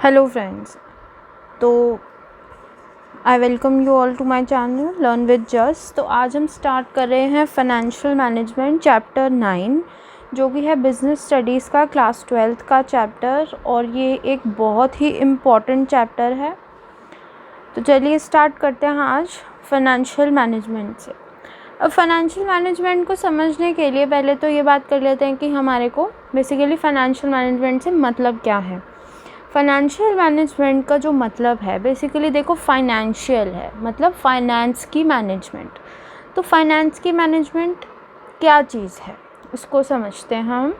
Hello friends. तो I welcome you all to my channel learn with us. तो आज हम स्टार्ट कर रहे हैं फाइनेंशियल मैनेजमेंट चैप्टर 9, जो कि है बिज़नेस स्टडीज़ का क्लास 12th का चैप्टर, और ये एक बहुत ही इम्पॉर्टेंट चैप्टर है। तो चलिए स्टार्ट करते हैं आज फाइनेंशियल मैनेजमेंट से। अब फाइनेंशियल मैनेजमेंट को समझने के लिए पहले तो ये बात कर लेते हैं कि हमारे को बेसिकली फाइनेंशियल मैनेजमेंट से मतलब क्या है। फाइनेंशियल मैनेजमेंट का जो मतलब है बेसिकली देखो, फाइनेंशियल है मतलब फाइनेंस की मैनेजमेंट। तो फाइनेंस की मैनेजमेंट क्या चीज़ है उसको समझते हैं हम।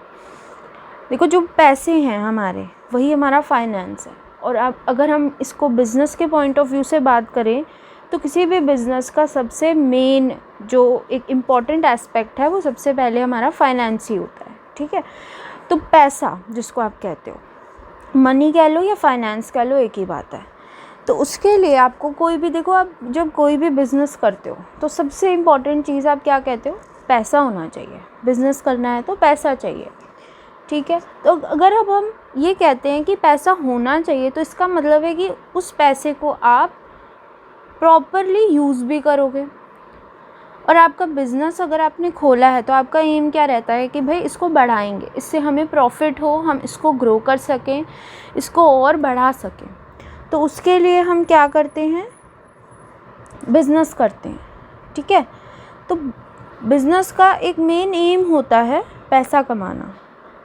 देखो, जो पैसे हैं हमारे वही हमारा फाइनेंस है। और अब अगर हम इसको बिज़नेस के पॉइंट ऑफ व्यू से बात करें तो किसी भी बिज़नेस का सबसे मेन जो एक इम्पॉर्टेंट एस्पेक्ट है वो सबसे पहले हमारा फाइनेंस ही होता है। ठीक है, तो पैसा जिसको आप कहते हो, मनी कह लो या फाइनेंस कह लो, एक ही बात है। तो उसके लिए आपको कोई भी, देखो आप जब कोई भी बिज़नेस करते हो तो सबसे इम्पॉर्टेंट चीज़ आप क्या कहते हो, पैसा होना चाहिए। बिज़नेस करना है तो पैसा चाहिए। ठीक है, तो अगर अब हम ये कहते हैं कि पैसा होना चाहिए तो इसका मतलब है कि उस पैसे को आप प्रॉपरली यूज़ भी करोगे। और आपका बिज़नेस अगर आपने खोला है तो आपका एम क्या रहता है कि भाई इसको बढ़ाएंगे, इससे हमें प्रॉफिट हो, हम इसको ग्रो कर सकें, इसको और बढ़ा सकें। तो उसके लिए हम क्या करते हैं, बिज़नेस करते हैं। ठीक है, तो बिज़नेस का एक मेन एम होता है पैसा कमाना।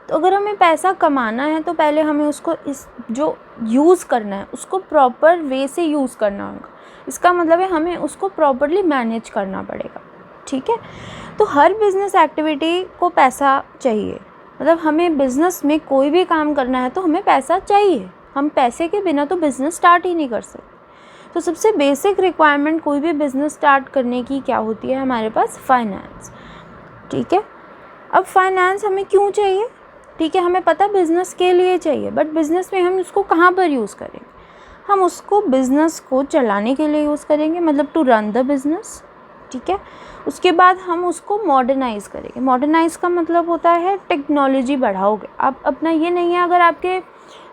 तो अगर हमें पैसा कमाना है तो पहले हमें उसको इस जो यूज़ करना है उसको प्रॉपर वे से यूज़ करना होगा। इसका मतलब है हमें उसको प्रॉपरली मैनेज करना पड़ेगा। ठीक है, तो हर बिज़नेस एक्टिविटी को पैसा चाहिए। मतलब हमें बिज़नेस में कोई भी काम करना है तो हमें पैसा चाहिए। हम पैसे के बिना तो बिज़नेस स्टार्ट ही नहीं कर सकते। तो सबसे बेसिक रिक्वायरमेंट कोई भी बिज़नेस स्टार्ट करने की क्या होती है, हमारे पास फाइनेंस। ठीक है, अब फाइनेंस हमें क्यों चाहिए? ठीक है, हमें पता बिज़नेस के लिए चाहिए, बट बिज़नेस में हम उसको कहाँ पर यूज़ करेंगे? हम उसको बिज़नेस को चलाने के लिए यूज़ करेंगे, मतलब टू रन द बिज़नेस। ठीक है, उसके बाद हम उसको मॉडर्नाइज़ करेंगे। मॉडर्नाइज़ का मतलब होता है टेक्नोलॉजी बढ़ाओगे। आप अपना ये नहीं है, अगर आपके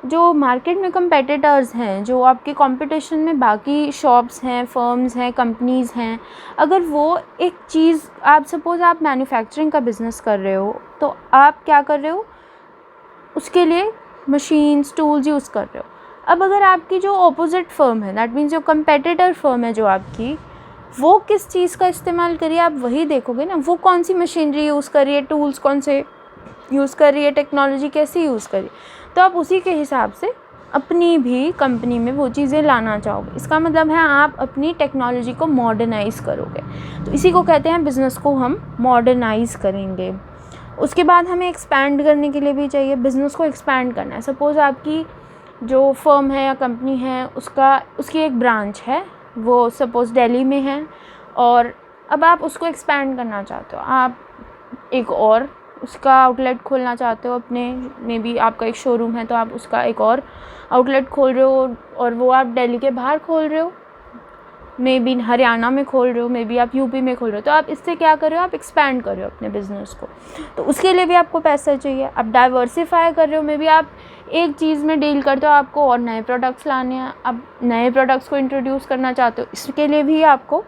जो मार्केट में कंपेटिटर्स हैं, जो आपके कंपटीशन में बाकी शॉप्स हैं, फर्म्स हैं, कंपनीज़ हैं, अगर वो एक चीज़, आप सपोज़ आप मैन्युफैक्चरिंग का बिज़नेस कर रहे हो तो आप क्या कर रहे हो, उसके लिए मशीन्स, टूल्स यूज़ कर रहे हो। अब अगर आपकी जो ऑपोजिट फर्म है, दैट मीन्स जो कंपेटिटर फर्म है जो आपकी, वो किस चीज़ का इस्तेमाल करिए, आप वही देखोगे ना। वो कौन सी मशीनरी यूज़ कर रही है, टूल्स कौन से यूज़ कर रही है, टेक्नोलॉजी कैसी यूज़ कर रही है, तो आप उसी के हिसाब से अपनी भी कंपनी में वो चीज़ें लाना चाहोगे। इसका मतलब है आप अपनी टेक्नोलॉजी को मॉडर्नाइज़ करोगे। तो इसी को कहते हैं बिज़नेस को हम मॉडर्नाइज़ करेंगे। उसके बाद हमें एक्सपैंड करने के लिए भी चाहिए, बिज़नेस को एक्सपैंड करना है। सपोज़ आपकी जो फर्म है या कंपनी है उसकी एक ब्रांच है, वो सपोज़ दिल्ली में है, और अब आप उसको एक्सपैंड करना चाहते हो। आप एक और उसका आउटलेट खोलना चाहते हो अपने, मे बी आपका एक शोरूम है तो आप उसका एक और आउटलेट खोल रहे हो, और वो आप दिल्ली के बाहर खोल रहे हो, मे बी हरियाणा में खोल रहे हो, मे बी आप यूपी में खोल रहे हो। तो आप इससे क्या कर रहे हो, आप एक्सपैंड कर रहे हो अपने बिज़नेस को। तो उसके लिए भी आपको पैसा चाहिए। आप डाइवर्सिफाई कर रहे हो, मे बी आप एक चीज़ में डील करते हो, आपको और नए प्रोडक्ट्स लाने हैं, आप नए प्रोडक्ट्स को इंट्रोड्यूस करना चाहते हो, इसके लिए भी आपको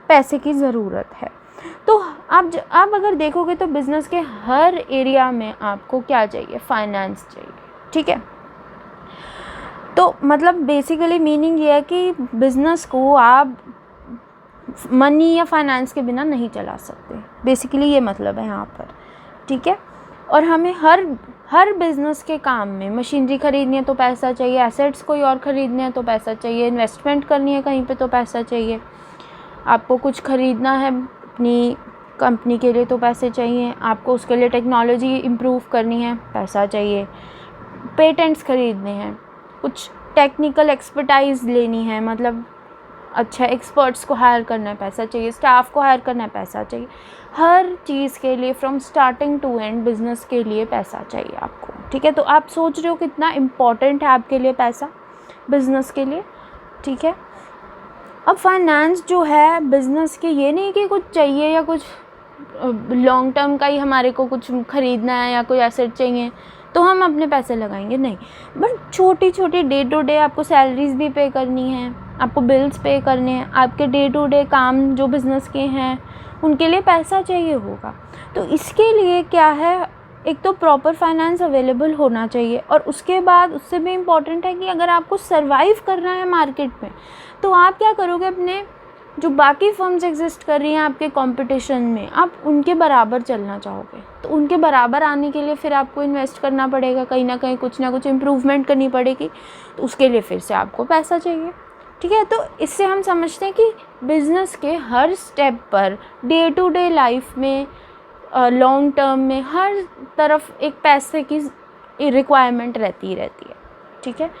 पैसे की ज़रूरत है। तो आप अगर देखोगे तो बिज़नेस के हर एरिया में आपको क्या चाहिए, फाइनेंस चाहिए। ठीक है, तो मतलब बेसिकली मीनिंग ये है कि बिज़नेस को आप मनी या फाइनेंस के बिना नहीं चला सकते। बेसिकली ये मतलब है यहाँ पर। ठीक है, और हमें हर बिज़नेस के काम में मशीनरी ख़रीदनी है तो पैसा चाहिए, एसेट्स कोई और ख़रीदने हैं तो पैसा चाहिए, इन्वेस्टमेंट करनी है कहीं पे तो पैसा चाहिए, आपको कुछ ख़रीदना है अपनी कंपनी के लिए तो पैसे चाहिए, आपको उसके लिए टेक्नोलॉजी इम्प्रूव करनी है पैसा चाहिए, पेटेंट्स ख़रीदने हैं, कुछ टेक्निकल एक्सपर्टाइज लेनी है, मतलब अच्छा एक्सपर्ट्स को हायर करना है पैसा चाहिए, स्टाफ को हायर करना है पैसा चाहिए। हर चीज़ के लिए from starting to end business के लिए पैसा चाहिए आपको। ठीक है, तो आप सोच रहे हो कितना इम्पॉर्टेंट है आपके लिए पैसा बिज़नेस के लिए। ठीक है, अब फाइनेंस जो है बिज़नेस के, ये नहीं कि कुछ चाहिए या कुछ लॉन्ग टर्म का ही हमारे को कुछ ख़रीदना है या कोई एसेट चाहिए, तो हम अपने पैसे लगाएंगे, नहीं। बट छोटी छोटी डे टू डे आपको सैलरीज भी पे करनी है, आपको बिल्स पे करने हैं, आपके डे टू डे काम जो बिज़नेस के हैं उनके लिए पैसा चाहिए होगा। तो इसके लिए क्या है, एक तो प्रॉपर फाइनेंस अवेलेबल होना चाहिए, और उसके बाद उससे भी इम्पॉर्टेंट है कि अगर आपको सर्वाइव करना है मार्केट में, तो आप क्या करोगे, अपने जो बाकी फर्म्स एग्जिस्ट कर रही हैं आपके कंपटीशन में, आप उनके बराबर चलना चाहोगे। तो उनके बराबर आने के लिए फिर आपको इन्वेस्ट करना पड़ेगा, कहीं ना कहीं कुछ ना कुछ इम्प्रूवमेंट करनी पड़ेगी, तो उसके लिए फिर से आपको पैसा चाहिए। ठीक है, तो इससे हम समझते हैं कि बिज़नेस के हर स्टेप पर, डे टू डे लाइफ में, लॉन्ग टर्म में, हर तरफ एक पैसे की रिक्वायरमेंट रहती ही रहती है। ठीक है,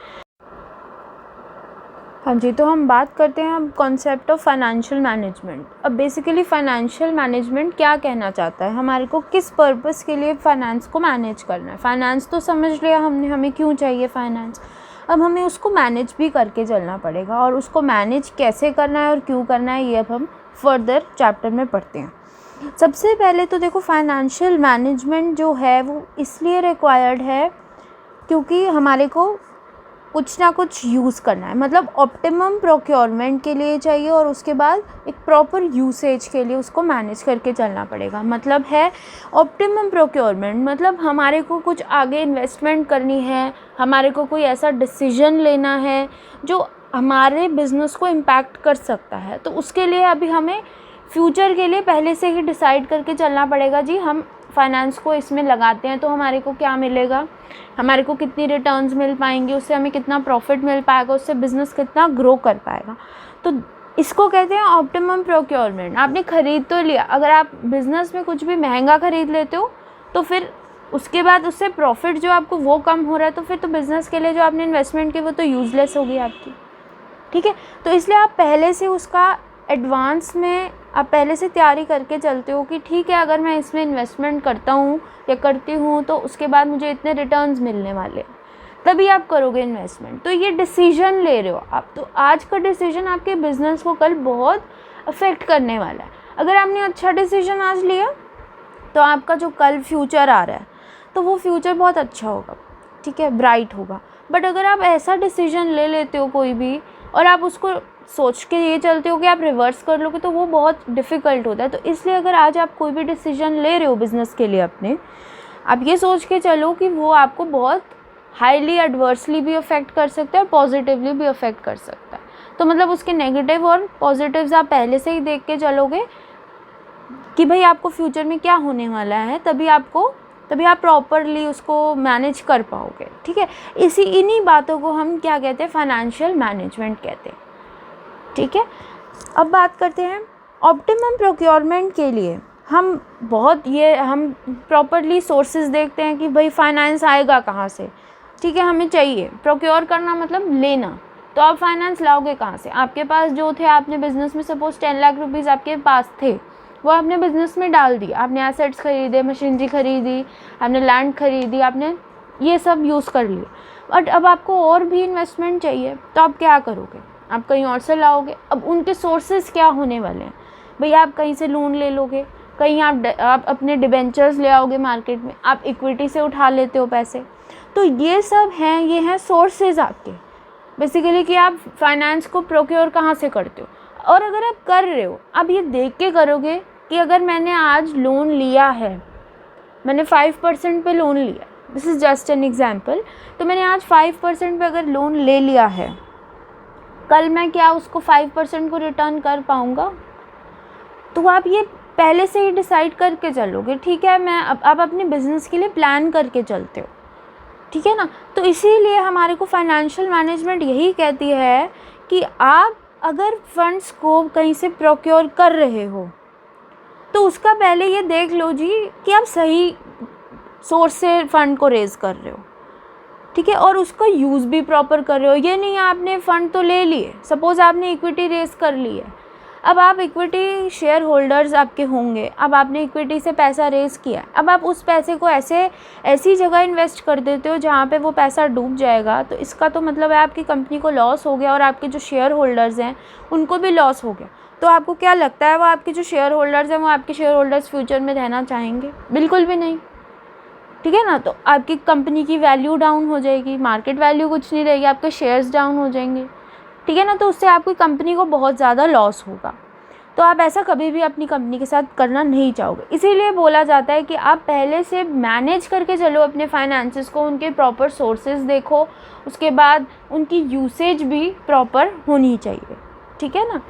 हाँ जी। तो हम बात करते हैं अब कॉन्सेप्ट ऑफ फाइनेंशियल मैनेजमेंट। अब बेसिकली फाइनेंशियल मैनेजमेंट क्या कहना चाहता है, हमारे को किस पर्पस के लिए फाइनेंस को मैनेज करना है। फाइनेंस तो समझ लिया हमने, हमें क्यों चाहिए फाइनेंस, अब हमें उसको मैनेज भी करके चलना पड़ेगा, और उसको मैनेज कैसे करना है और क्यों करना है, ये अब हम फर्दर चैप्टर में पढ़ते हैं। सबसे पहले तो देखो, फाइनेंशियल मैनेजमेंट जो है वो इसलिए रिक्वायर्ड है क्योंकि हमारे को कुछ ना कुछ यूज़ करना है, मतलब ऑप्टिमम प्रोक्योरमेंट के लिए चाहिए, और उसके बाद एक प्रॉपर यूसेज के लिए उसको मैनेज करके चलना पड़ेगा। मतलब है ऑप्टिमम प्रोक्योरमेंट, मतलब हमारे को कुछ आगे इन्वेस्टमेंट करनी है, हमारे को कोई ऐसा डिसीजन लेना है जो हमारे बिज़नेस को इम्पैक्ट कर सकता है, तो उसके लिए अभी हमें फ्यूचर के लिए पहले से ही डिसाइड करके चलना पड़ेगा। जी, हम फाइनेंस को इसमें लगाते हैं तो हमारे को क्या मिलेगा, हमारे को कितनी रिटर्न्स मिल पाएंगी, उससे हमें कितना प्रॉफिट मिल पाएगा, उससे बिज़नेस कितना ग्रो कर पाएगा। तो इसको कहते हैं ऑप्टिमम प्रोक्योरमेंट। आपने ख़रीद तो लिया, अगर आप बिज़नेस में कुछ भी महंगा ख़रीद लेते हो तो फिर उसके बाद उससे प्रॉफिट जो आपको वो कम हो रहा है, तो फिर तो बिज़नेस के लिए जो आपने इन्वेस्टमेंट की वो तो यूज़लेस होगी आपकी। ठीक है, तो इसलिए आप पहले से उसका एडवांस में आप पहले से तैयारी करके चलते हो कि ठीक है, अगर मैं इसमें इन्वेस्टमेंट करता हूँ या करती हूँ तो उसके बाद मुझे इतने रिटर्न्स मिलने वाले, तभी आप करोगे इन्वेस्टमेंट। तो ये डिसीजन ले रहे हो आप, तो आज का डिसीजन आपके बिज़नेस को कल बहुत अफेक्ट करने वाला है। अगर आपने अच्छा डिसीजन आज लिया तो आपका जो कल फ्यूचर आ रहा है तो वो फ्यूचर बहुत अच्छा होगा, ठीक है, ब्राइट होगा। बट अगर आप ऐसा डिसीजन ले लेते हो कोई भी और आप उसको सोच के ये चलते हो कि आप रिवर्स कर लोगे, तो वो बहुत डिफ़िकल्ट होता है। तो इसलिए अगर आज आप कोई भी डिसीजन ले रहे हो बिज़नेस के लिए अपने, आप ये सोच के चलो कि वो आपको बहुत हाईली एडवर्सली भी अफेक्ट कर सकता है और पॉजिटिवली भी अफेक्ट कर सकता है। तो मतलब उसके नेगेटिव और पॉजिटिव्स आप पहले से ही देख के चलोगे कि भाई आपको फ्यूचर में क्या होने वाला है, तभी आप प्रॉपरली उसको मैनेज कर पाओगे। ठीक है, इन्हीं बातों को हम क्या कहते हैं, फाइनेंशियल मैनेजमेंट कहते हैं। ठीक है, अब बात करते हैं ऑप्टिमम प्रोक्योरमेंट के लिए। हम प्रॉपरली सोर्सेज देखते हैं कि भाई फाइनेंस आएगा कहाँ से। ठीक है, हमें चाहिए प्रोक्योर करना मतलब लेना, तो आप फाइनेंस लाओगे कहाँ से। आपके पास जो थे, आपने बिज़नेस में सपोज 10 लाख रुपीज़ आपके पास थे, वो आपने बिज़नेस में डाल दिया, आपने एसेट्स खरीदे, मशीनरी खरीदी, आपने लैंड खरीदी, आपने ये सब यूज़ कर लिया। बट अब आपको और भी इन्वेस्टमेंट चाहिए, तो आप क्या करोगे, आप कहीं और से लाओगे। अब उनके सोर्सेज क्या होने वाले हैं, भाई आप कहीं से लोन ले लोगे, कहीं आप अपने डिबेंचर्स ले आओगे मार्केट में, आप इक्विटी से उठा लेते हो पैसे। तो ये सब हैं, ये हैं सोर्सेज आपके बेसिकली कि आप फाइनेंस को प्रोक्योर कहाँ से करते हो। और अगर आप कर रहे हो, आप ये देख के करोगे कि अगर मैंने आज लोन लिया है, मैंने 5% पे लोन लिया, this is just an example, तो मैंने आज 5% पे अगर लोन ले लिया है, कल मैं क्या उसको 5% को रिटर्न कर पाऊँगा। तो आप ये पहले से ही डिसाइड करके चलोगे। ठीक है, मैं अब अपने बिज़नेस के लिए प्लान करके चलते हो, ठीक है ना। तो इसीलिए हमारे को फाइनेंशियल मैनेजमेंट यही कहती है कि आप अगर फंड्स को कहीं से प्रोक्योर कर रहे हो तो उसका पहले ये देख लो जी कि आप सही सोर्स से फ़ंड को रेज़ कर रहे हो, ठीक है, और उसका यूज़ भी प्रॉपर कर रहे हो। ये नहीं आपने फ़ंड तो ले लिए, सपोज़ आपने इक्विटी रेज़ कर ली है, अब आप इक्विटी शेयर होल्डर्स आपके होंगे, अब आपने इक्विटी से पैसा रेज़ किया, अब आप उस पैसे को ऐसी जगह इन्वेस्ट कर देते हो जहाँ पे वो पैसा डूब जाएगा, तो इसका तो मतलब है आपकी कंपनी को लॉस हो गया और आपके जो शेयर होल्डर्स हैं उनको भी लॉस हो गया। तो आपको क्या लगता है, वो आपके जो शेयर होल्डर्स हैं वो आपके शेयर होल्डर्स फ्यूचर में रहना चाहेंगे? बिल्कुल भी नहीं। ठीक है ना। तो आपकी कंपनी की वैल्यू डाउन हो जाएगी, मार्केट वैल्यू कुछ नहीं रहेगी, आपके शेयर्स डाउन हो जाएंगे, ठीक है ना। तो उससे आपकी कंपनी को बहुत ज़्यादा लॉस होगा। तो आप ऐसा कभी भी अपनी कंपनी के साथ करना नहीं चाहोगे। इसीलिए बोला जाता है कि आप पहले से मैनेज करके चलो अपने फाइनेंसेस को, उनके प्रॉपर सोर्सेज देखो, उसके बाद उनकी यूसेज भी प्रॉपर होनी चाहिए, ठीक है ना।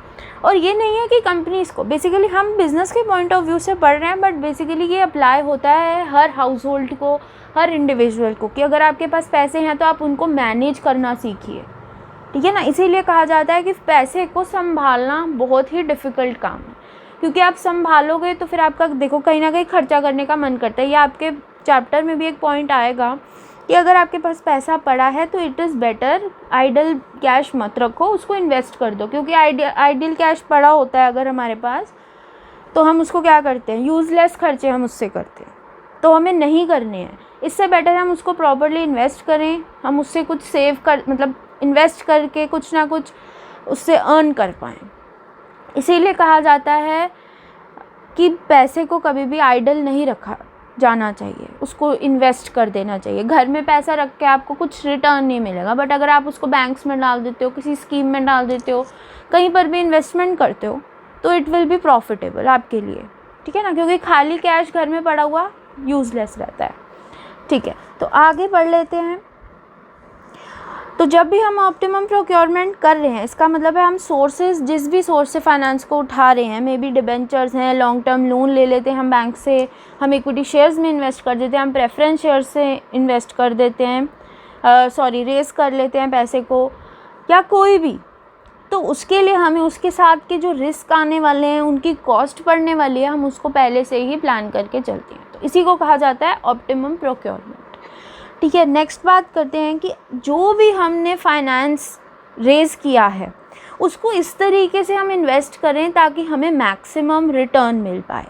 और ये नहीं है कि कंपनीज़ को, बेसिकली हम बिज़नेस के पॉइंट ऑफ व्यू से पढ़ रहे हैं, बट बेसिकली ये अप्लाई होता है हर हाउस होल्ड को, हर इंडिविजुअल को, कि अगर आपके पास पैसे हैं तो आप उनको मैनेज करना सीखिए, ठीक है ना। इसीलिए कहा जाता है कि पैसे को संभालना बहुत ही डिफ़िकल्ट काम है, क्योंकि आप संभालोगे तो फिर आपका देखो कहीं ना कहीं खर्चा करने का मन करता है। या आपके चैप्टर में भी एक पॉइंट आएगा कि अगर आपके पास पैसा पड़ा है तो it is better idle cash मत रखो, उसको इन्वेस्ट कर दो, क्योंकि आइडल कैश पड़ा होता है अगर हमारे पास, तो हम उसको क्या करते हैं, यूज़लेस खर्चे हम उससे करते हैं, तो हमें नहीं करने हैं। इससे बेटर हम उसको प्रॉपर्ली इन्वेस्ट करें, हम उससे कुछ सेव कर, मतलब इन्वेस्ट करके कुछ ना कुछ उससे अर्न कर पाएँ। इसीलिए कहा जाता है कि पैसे को कभी भी आइडल नहीं रखा जाना चाहिए, उसको इन्वेस्ट कर देना चाहिए। घर में पैसा रख के आपको कुछ रिटर्न नहीं मिलेगा, बट अगर आप उसको बैंक्स में डाल देते हो, किसी स्कीम में डाल देते हो, कहीं पर भी इन्वेस्टमेंट करते हो, तो इट विल बी प्रॉफिटेबल आपके लिए, ठीक है ना। क्योंकि खाली कैश घर में पड़ा हुआ यूज़लेस रहता है, ठीक है। तो आगे बढ़ लेते हैं। तो जब भी हम ऑप्टिमम प्रोक्योरमेंट कर रहे हैं, इसका मतलब है हम सोर्सेज, जिस भी सोर्स से फाइनेंस को उठा रहे हैं, मे बी डिबेंचर्स हैं, लॉन्ग टर्म लोन ले लेते हैं हम बैंक से, हम इक्विटी शेयर्स में इन्वेस्ट कर देते हैं, हम प्रेफरेंस शेयर्स से इन्वेस्ट कर देते हैं, रेस कर लेते हैं पैसे को, या कोई भी, तो उसके लिए हमें उसके साथ के जो रिस्क आने वाले हैं, उनकी कॉस्ट पड़ने वाली है, हम उसको पहले से ही प्लान करके चलते हैं। तो इसी को कहा जाता है ऑप्टिमम प्रोक्योरमेंट, ठीक है। नेक्स्ट बात करते हैं कि जो भी हमने फाइनेंस रेज़ किया है उसको इस तरीके से हम इन्वेस्ट करें ताकि हमें मैक्सिमम रिटर्न मिल पाए,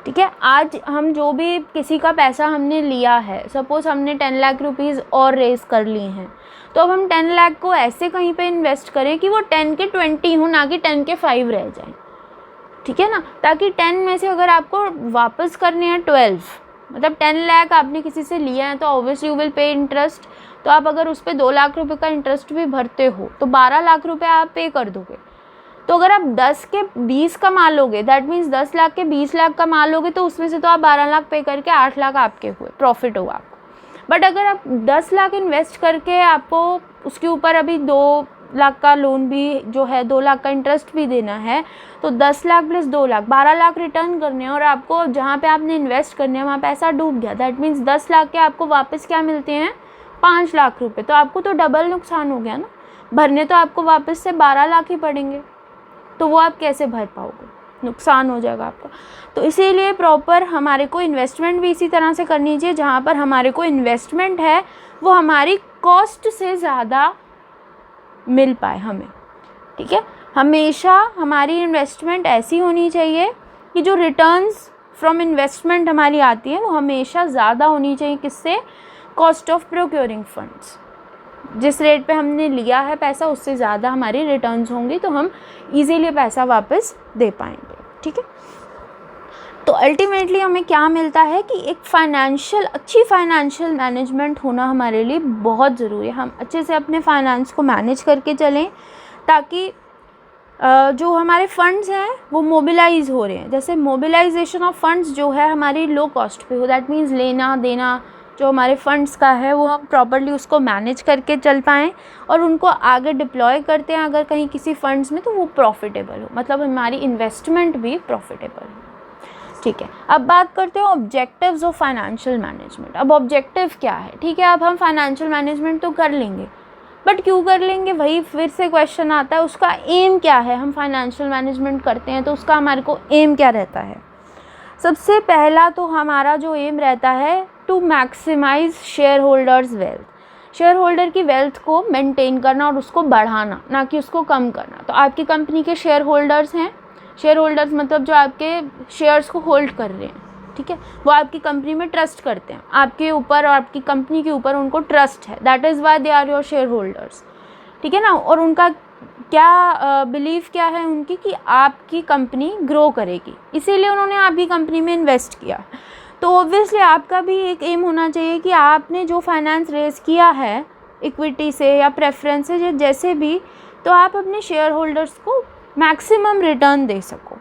ठीक है। आज हम जो भी किसी का पैसा हमने लिया है, सपोज़ हमने 10 लाख रुपीज़ और रेज़ कर ली हैं, तो अब हम 10 लाख को ऐसे कहीं पे इन्वेस्ट करें कि वो 10 के 20 हो, ना कि 10 के 5 रह जाएं, ठीक है ना। ताकि 10 में से अगर आपको वापस करने हैं 12, मतलब 10 लाख आपने किसी से लिया है, तो obviously you will pay interest. तो आप अगर उस पर 2 लाख रुपए का इंटरेस्ट भी भरते हो तो 12 लाख रुपए आप पे कर दोगे। तो अगर आप 10 के 20 कमा लोगे, दैट मीन्स 10 लाख के 20 लाख कमा लोगे, तो उसमें से तो आप 12 लाख पे करके 8 लाख आपके हुए, प्रॉफिट हुआ आपको। बट अगर आप 10 लाख इन्वेस्ट करके आपको उसके ऊपर अभी 2 लाख का लोन भी जो है, 2 लाख का इंटरेस्ट भी देना है, तो 10 लाख प्लस 2 लाख 12 लाख रिटर्न करने हैं, और आपको जहाँ पे आपने इन्वेस्ट करने हैं वहाँ पैसा डूब गया, दैट मीन्स 10 लाख के आपको वापस क्या मिलते हैं, 5 लाख रुपए। तो आपको तो डबल नुकसान हो गया ना, भरने तो आपको वापस से 12 लाख ही पड़ेंगे, तो वो आप कैसे भर पाओगे, नुकसान हो जाएगा आपका। तो इसीलिए प्रॉपर हमारे को इन्वेस्टमेंट भी इसी तरह से करनी चाहिए, जहाँ पर हमारे को इन्वेस्टमेंट है वो हमारी कॉस्ट से ज़्यादा मिल पाए हमें, ठीक है। हमेशा हमारी इन्वेस्टमेंट ऐसी होनी चाहिए कि जो रिटर्न्स फ्रॉम इन्वेस्टमेंट हमारी आती है वो हमेशा ज़्यादा होनी चाहिए, किससे, कॉस्ट ऑफ प्रोक्योरिंग फंड्स। जिस रेट पे हमने लिया है पैसा उससे ज़्यादा हमारी रिटर्न्स होंगी, तो हम इजीली पैसा वापस दे पाएंगे, ठीक है। तो अल्टीमेटली हमें क्या मिलता है कि एक अच्छी फाइनेंशियल मैनेजमेंट होना हमारे लिए बहुत ज़रूरी है। हम अच्छे से अपने फाइनेंस को मैनेज करके चलें, ताकि जो हमारे फंड्स हैं वो मोबिलाइज़ हो रहे हैं, जैसे मोबिलाइजेशन ऑफ फंड्स जो है हमारी लो कॉस्ट पे हो, दैट मीन्स लेना देना जो हमारे फंड्स का है वो हम प्रॉपर्ली उसको मैनेज करके चल पाएँ, और उनको आगे डिप्लॉय करते हैं अगर कहीं किसी फंड्स में, तो वो प्रॉफिटेबल हो, मतलब हमारी इन्वेस्टमेंट भी प्रॉफिटेबल हो, ठीक है। अब बात करते हैं ऑब्जेक्टिव्स ऑफ फाइनेंशियल मैनेजमेंट। अब ऑब्जेक्टिव क्या है, ठीक है। अब हम फाइनेंशियल मैनेजमेंट तो कर लेंगे, बट क्यों कर लेंगे, वही फिर से क्वेश्चन आता है, उसका एम क्या है। हम फाइनेंशियल मैनेजमेंट करते हैं तो उसका हमारे को एम क्या रहता है। सबसे पहला तो हमारा जो एम रहता है, to maximise share holders wealth. Share holder की वेल्थ को मेंटेन करना और उसको बढ़ाना, ना कि उसको कम करना। तो आपकी कंपनी के शेयर होल्डर्स हैं, शेयर होल्डर्स मतलब जो आपके शेयर्स को होल्ड कर रहे हैं, ठीक है, वो आपकी कंपनी में ट्रस्ट करते हैं, आपके ऊपर और आपकी कंपनी के ऊपर उनको ट्रस्ट है, that is why they are your share holders, ठीक है ना। और उनका क्या बिलीफ क्या है उनकी, कि आपकी कंपनी ग्रो करेगी, इसीलिए उन्होंने आपकी कंपनी में इन्वेस्ट किया। तो ऑब्वियसली आपका भी एक एम होना चाहिए कि आपने जो फाइनेंस रेज़ किया है इक्विटी से या प्रेफरेंस से या जैसे भी, तो आप अपने शेयर होल्डर्स को मैक्सिमम रिटर्न दे सको,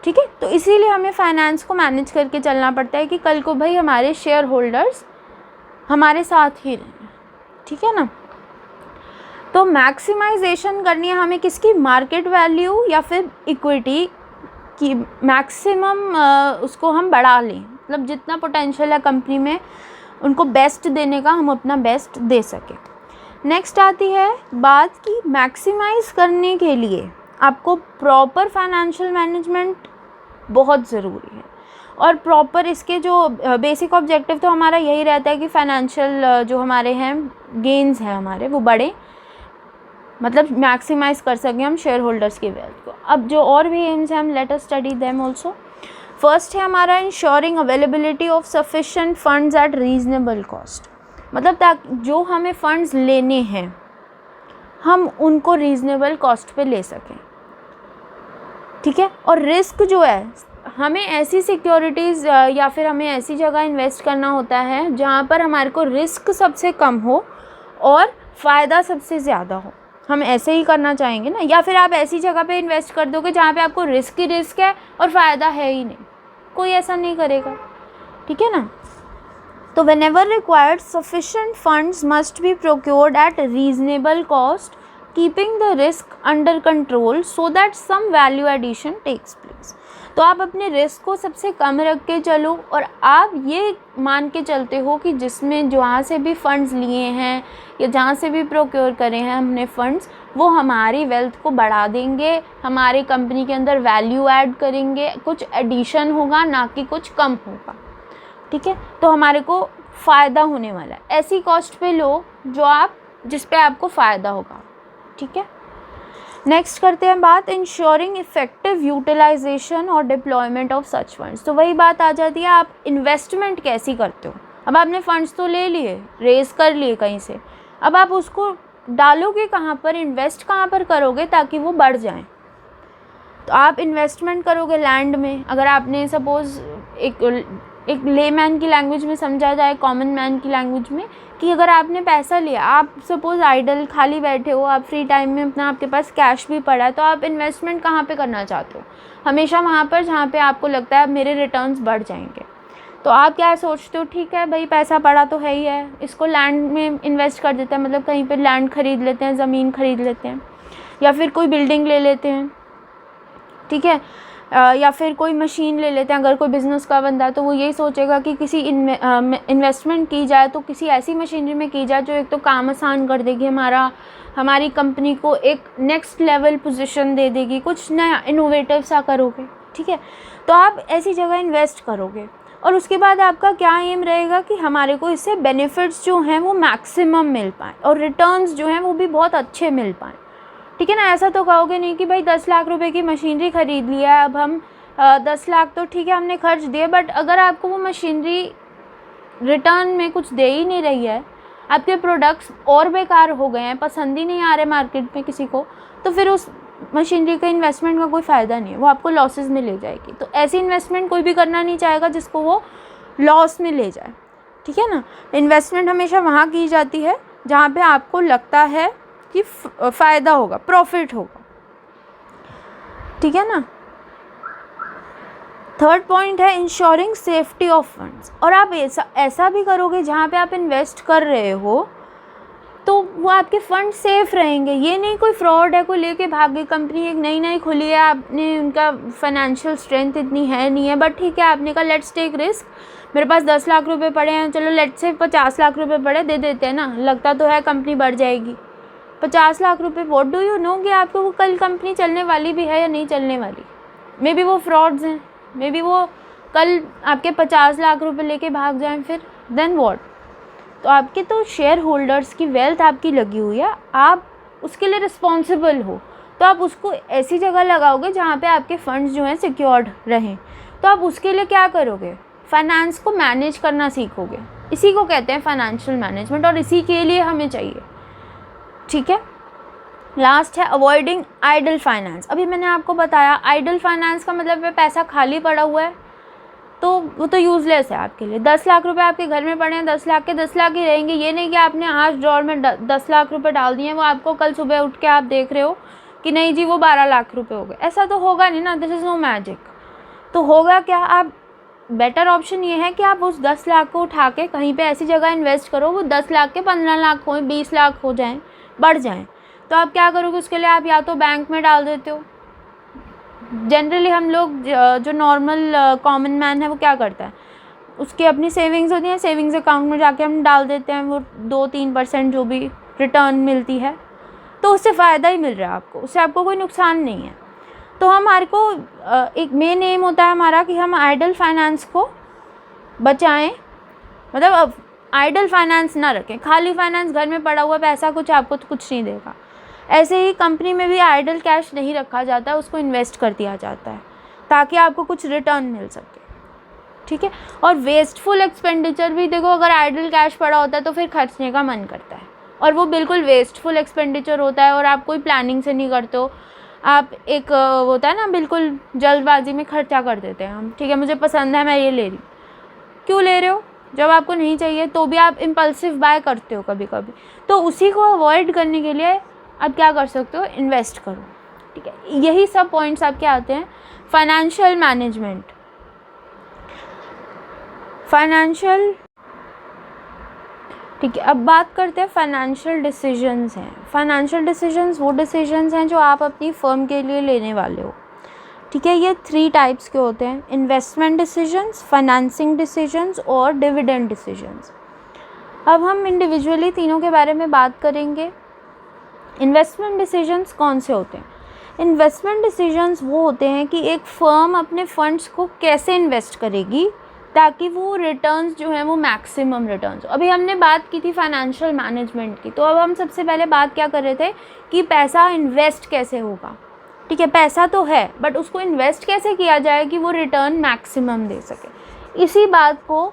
ठीक है। तो इसीलिए हमें फाइनेंस को मैनेज करके चलना पड़ता है कि कल को भाई हमारे शेयर होल्डर्स हमारे साथ ही रहें, ठीक है ना। तो मैक्सिमाइजेशन करनी है हमें किसकी, मार्केट वैल्यू या फिर इक्विटी की मैक्सिमम उसको हम बढ़ा लें, मतलब जितना पोटेंशियल है कंपनी में उनको बेस्ट देने का हम अपना बेस्ट दे सकें। नेक्स्ट आती है बात कि मैक्सिमाइज़ करने के लिए आपको प्रॉपर फाइनेंशियल मैनेजमेंट बहुत ज़रूरी है। और प्रॉपर इसके जो बेसिक ऑब्जेक्टिव तो हमारा यही रहता है कि फाइनेंशियल जो हमारे हैं गेन्स हैं हमारे वो बढ़े, मतलब मैक्सिमाइज़ कर सकें हम शेयर होल्डर्स की वेल्थ को। अब जो और भी एम्स हैं हम let us study them also. First है हमारा insuring availability of sufficient funds at reasonable cost, मतलब ताकि जो हमें फंड्स लेने हैं हम उनको रीज़नेबल कॉस्ट पे ले सकें, ठीक है। और रिस्क जो है हमें ऐसी सिक्योरिटीज़ या फिर हमें ऐसी जगह इन्वेस्ट करना होता है जहाँ पर हमारे को रिस्क सबसे कम हो और फ़ायदा सबसे ज़्यादा हो, हम ऐसे ही करना चाहेंगे ना। या फिर आप ऐसी जगह पे इन्वेस्ट कर दोगे जहाँ पे आपको रिस्क ही रिस्क है और फ़ायदा है ही नहीं, कोई ऐसा नहीं करेगा, ठीक है ना। तो whenever required sufficient funds must be procured at reasonable cost, keeping the risk under control so that some value addition takes place। तो आप अपने रिस्क को सबसे कम रख के चलो और आप ये मान के चलते हो कि जिसमें जहाँ से भी फंड्स लिए हैं या जहाँ से भी प्रोक्योर करे हैं हमने फंड्स, वो हमारी वेल्थ को बढ़ा देंगे, हमारी कंपनी के अंदर वैल्यू ऐड करेंगे, कुछ एडिशन होगा ना कि कुछ कम होगा, ठीक है। तो हमारे को फ़ायदा होने वाला है, ऐसी कॉस्ट पे लो जो आप जिस पे आपको फ़ायदा होगा, ठीक है। नेक्स्ट करते हैं बात इंश्योरिंग इफ़ेक्टिव यूटिलाइजेशन और डिप्लॉयमेंट ऑफ सच फंड्स। तो वही बात आ जाती है आप इन्वेस्टमेंट कैसी करते हो। अब आपने फ़ंड्स तो ले लिए, रेज़ कर लिए कहीं से, अब आप उसको डालोगे कहाँ पर, इन्वेस्ट कहाँ पर करोगे ताकि वो बढ़ जाएं। तो आप इन्वेस्टमेंट करोगे लैंड में, अगर आपने सपोज़ एक लेमैन की लैंग्वेज में समझा जाए, कॉमन मैन की लैंग्वेज में, कि अगर आपने पैसा लिया, आप सपोज़ आइडल खाली बैठे हो, आप फ्री टाइम में अपना आपके पास कैश भी पड़ा है, तो आप इन्वेस्टमेंट कहाँ पे करना चाहते हो, हमेशा वहाँ पर जहाँ पे आपको लगता है मेरे रिटर्न्स बढ़ जाएंगे। तो आप क्या सोचते हो, ठीक है भाई पैसा पड़ा तो है ही है, इसको लैंड में इन्वेस्ट कर देते हैं, मतलब कहीं पर लैंड ख़रीद लेते हैं, ज़मीन ख़रीद लेते हैं या फिर कोई बिल्डिंग ले लेते हैं, ठीक है, या फिर कोई मशीन ले लेते हैं। अगर कोई बिज़नेस का बंदा है तो वो यही सोचेगा कि किसी इन्वेस्टमेंट की जाए तो किसी ऐसी मशीनरी में की जाए जो एक तो काम आसान कर देगी, हमारी कंपनी को एक नेक्स्ट लेवल पोजीशन दे देगी, कुछ नया इनोवेटिव सा करोगे, ठीक है। तो आप ऐसी जगह इन्वेस्ट करोगे और उसके बाद आपका क्या एम रहेगा कि हमारे को इससे बेनिफिट्स जो हैं वो मैक्सिमम मिल पाएँ और रिटर्न्स जो हैं वो भी बहुत अच्छे मिल पाएँ, ठीक है ना। ऐसा तो कहोगे नहीं कि भाई 10 लाख रुपए की मशीनरी ख़रीद लिया है, अब हम 10 लाख तो ठीक है हमने खर्च दिए, बट अगर आपको वो मशीनरी रिटर्न में कुछ दे ही नहीं रही है, आपके प्रोडक्ट्स और बेकार हो गए हैं, पसंद ही नहीं आ रहे मार्केट में किसी को, तो फिर उस मशीनरी का इन्वेस्टमेंट का कोई फ़ायदा नहीं है, वो आपको लॉसेस में ले जाएगी। तो ऐसी इन्वेस्टमेंट कोई भी करना नहीं चाहेगा जिसको वो लॉस में ले जाए, ठीक है ना। इन्वेस्टमेंट हमेशा वहाँ की जाती है जहाँ पर आपको लगता है कि फ़ायदा होगा, प्रॉफिट होगा, ठीक है ना। थर्ड पॉइंट है इंश्योरिंग सेफ्टी ऑफ फंड्स। और आप ऐसा भी करोगे जहाँ पे आप इन्वेस्ट कर रहे हो तो वो आपके फंड सेफ रहेंगे। ये नहीं कोई फ्रॉड है, कोई लेके भाग गई, कंपनी एक नई खुली है, आपने उनका फाइनेंशियल स्ट्रेंथ इतनी है नहीं है, बट ठीक है आपने कहा लेट्स टेक रिस्क, मेरे पास 10 लाख रुपए पड़े हैं, चलो लेट्स से 50 लाख रुपए पड़े, दे देते हैं ना, लगता तो है कंपनी बढ़ जाएगी। 50 लाख रुपए, व्हाट डू यू नो कि आपको वो कल कंपनी चलने वाली भी है या नहीं चलने वाली। मे बी वो फ्रॉड्स हैं, मे बी वो कल आपके 50 लाख रुपए लेके भाग जाएं, फिर देन व्हाट। तो आपके तो शेयर होल्डर्स की वेल्थ आपकी लगी हुई है, आप उसके लिए रिस्पॉन्सिबल हो, तो आप उसको ऐसी जगह लगाओगे जहाँ पे आपके फंड्स जो हैं सिक्योर्ड रहें। तो आप उसके लिए क्या करोगे, फाइनेंस को मैनेज करना सीखोगे। इसी को कहते हैं फाइनेंशियल मैनेजमेंट और इसी के लिए हमें चाहिए, ठीक है। लास्ट है अवॉइडिंग आइडल फाइनेंस। अभी मैंने आपको बताया आइडल फाइनेंस का मतलब है पैसा खाली पड़ा हुआ है, तो वो तो यूज़लेस है आपके लिए। 10 लाख रुपए आपके घर में पड़े हैं, 10 लाख के 10 लाख ही रहेंगे। ये नहीं कि आपने आज ड्रॉर में 10 लाख रुपए डाल दिए हैं, वो आपको कल सुबह उठ के आप देख रहे हो कि नहीं जी वो 12 लाख रुपए हो गए। ऐसा तो होगा नहीं ना, दिस इज़ नो मैजिक। तो होगा क्या, आप बेटर ऑप्शन ये है कि आप उस 10 लाख को उठा के कहीं पे ऐसी जगह इन्वेस्ट करो, वो 10 लाख के 15 लाख हो, 20 लाख हो जाएं, बढ़ जाएं। तो आप क्या करोगे उसके लिए, आप या तो बैंक में डाल देते हो। जनरली हम लोग जो नॉर्मल कॉमन मैन है वो क्या करता है, उसकी अपनी सेविंग्स होती हैं, सेविंग्स अकाउंट में जाके हम डाल देते हैं, वो 2-3% जो भी रिटर्न मिलती है, तो उससे फ़ायदा ही मिल रहा है आपको, उससे आपको कोई नुकसान नहीं है। तो हमारे को एक मेन एम होता है हमारा कि हम आइडल फाइनेंस को बचाएं, मतलब आइडल फाइनेंस ना रखें। खाली फाइनेंस घर में पड़ा हुआ पैसा कुछ आपको कुछ नहीं देगा। ऐसे ही कंपनी में भी आइडल कैश नहीं रखा जाता है, उसको इन्वेस्ट कर दिया जाता है ताकि आपको कुछ रिटर्न मिल सके, ठीक है। और वेस्टफुल एक्सपेंडिचर भी देखो, अगर आइडल कैश पड़ा होता है तो फिर खर्चने का मन करता है, और वो बिल्कुल वेस्टफुल एक्सपेंडिचर होता है और आप कोई प्लानिंग से नहीं करते हो। आप एक होता है ना, बिल्कुल जल्दबाजी में खर्चा कर देते हैं हम, ठीक है मुझे पसंद है मैं ये ले रही हूँ। क्यों ले रहे हो, जब आपको नहीं चाहिए तो भी आप इम्पल्सिव बाय करते हो कभी कभी। तो उसी को अवॉइड करने के लिए आप क्या कर सकते हो, इन्वेस्ट करो, ठीक है। यही सब पॉइंट्स आपके आते हैं फाइनेंशियल मैनेजमेंट। फाइनेंशियल, ठीक है। अब बात करते हैं फाइनेंशियल डिसीजंस हैं। फाइनेंशियल डिसीजंस वो डिसीजंस हैं जो आप अपनी फर्म के लिए लेने वाले हो, ठीक है। ये 3 टाइप्स के होते हैं, इन्वेस्टमेंट डिसीजंस, फाइनेंसिंग डिसीजंस और डिविडेंड डिसीजंस। अब हम इंडिविजुअली तीनों के बारे में बात करेंगे। इन्वेस्टमेंट डिसीजंस कौन से होते हैं? इन्वेस्टमेंट डिसीजंस वो होते हैं कि एक फ़र्म अपने फंड्स को कैसे इन्वेस्ट करेगी ताकि वो रिटर्न्स जो हैं वो मैक्सिमम रिटर्न्स। अभी हमने बात की थी फाइनेंशियल मैनेजमेंट की, तो अब हम सबसे पहले बात क्या कर रहे थे कि पैसा इन्वेस्ट कैसे होगा, ठीक है। पैसा तो है बट उसको इन्वेस्ट कैसे किया जाए कि वो रिटर्न मैक्सिमम दे सके, इसी बात को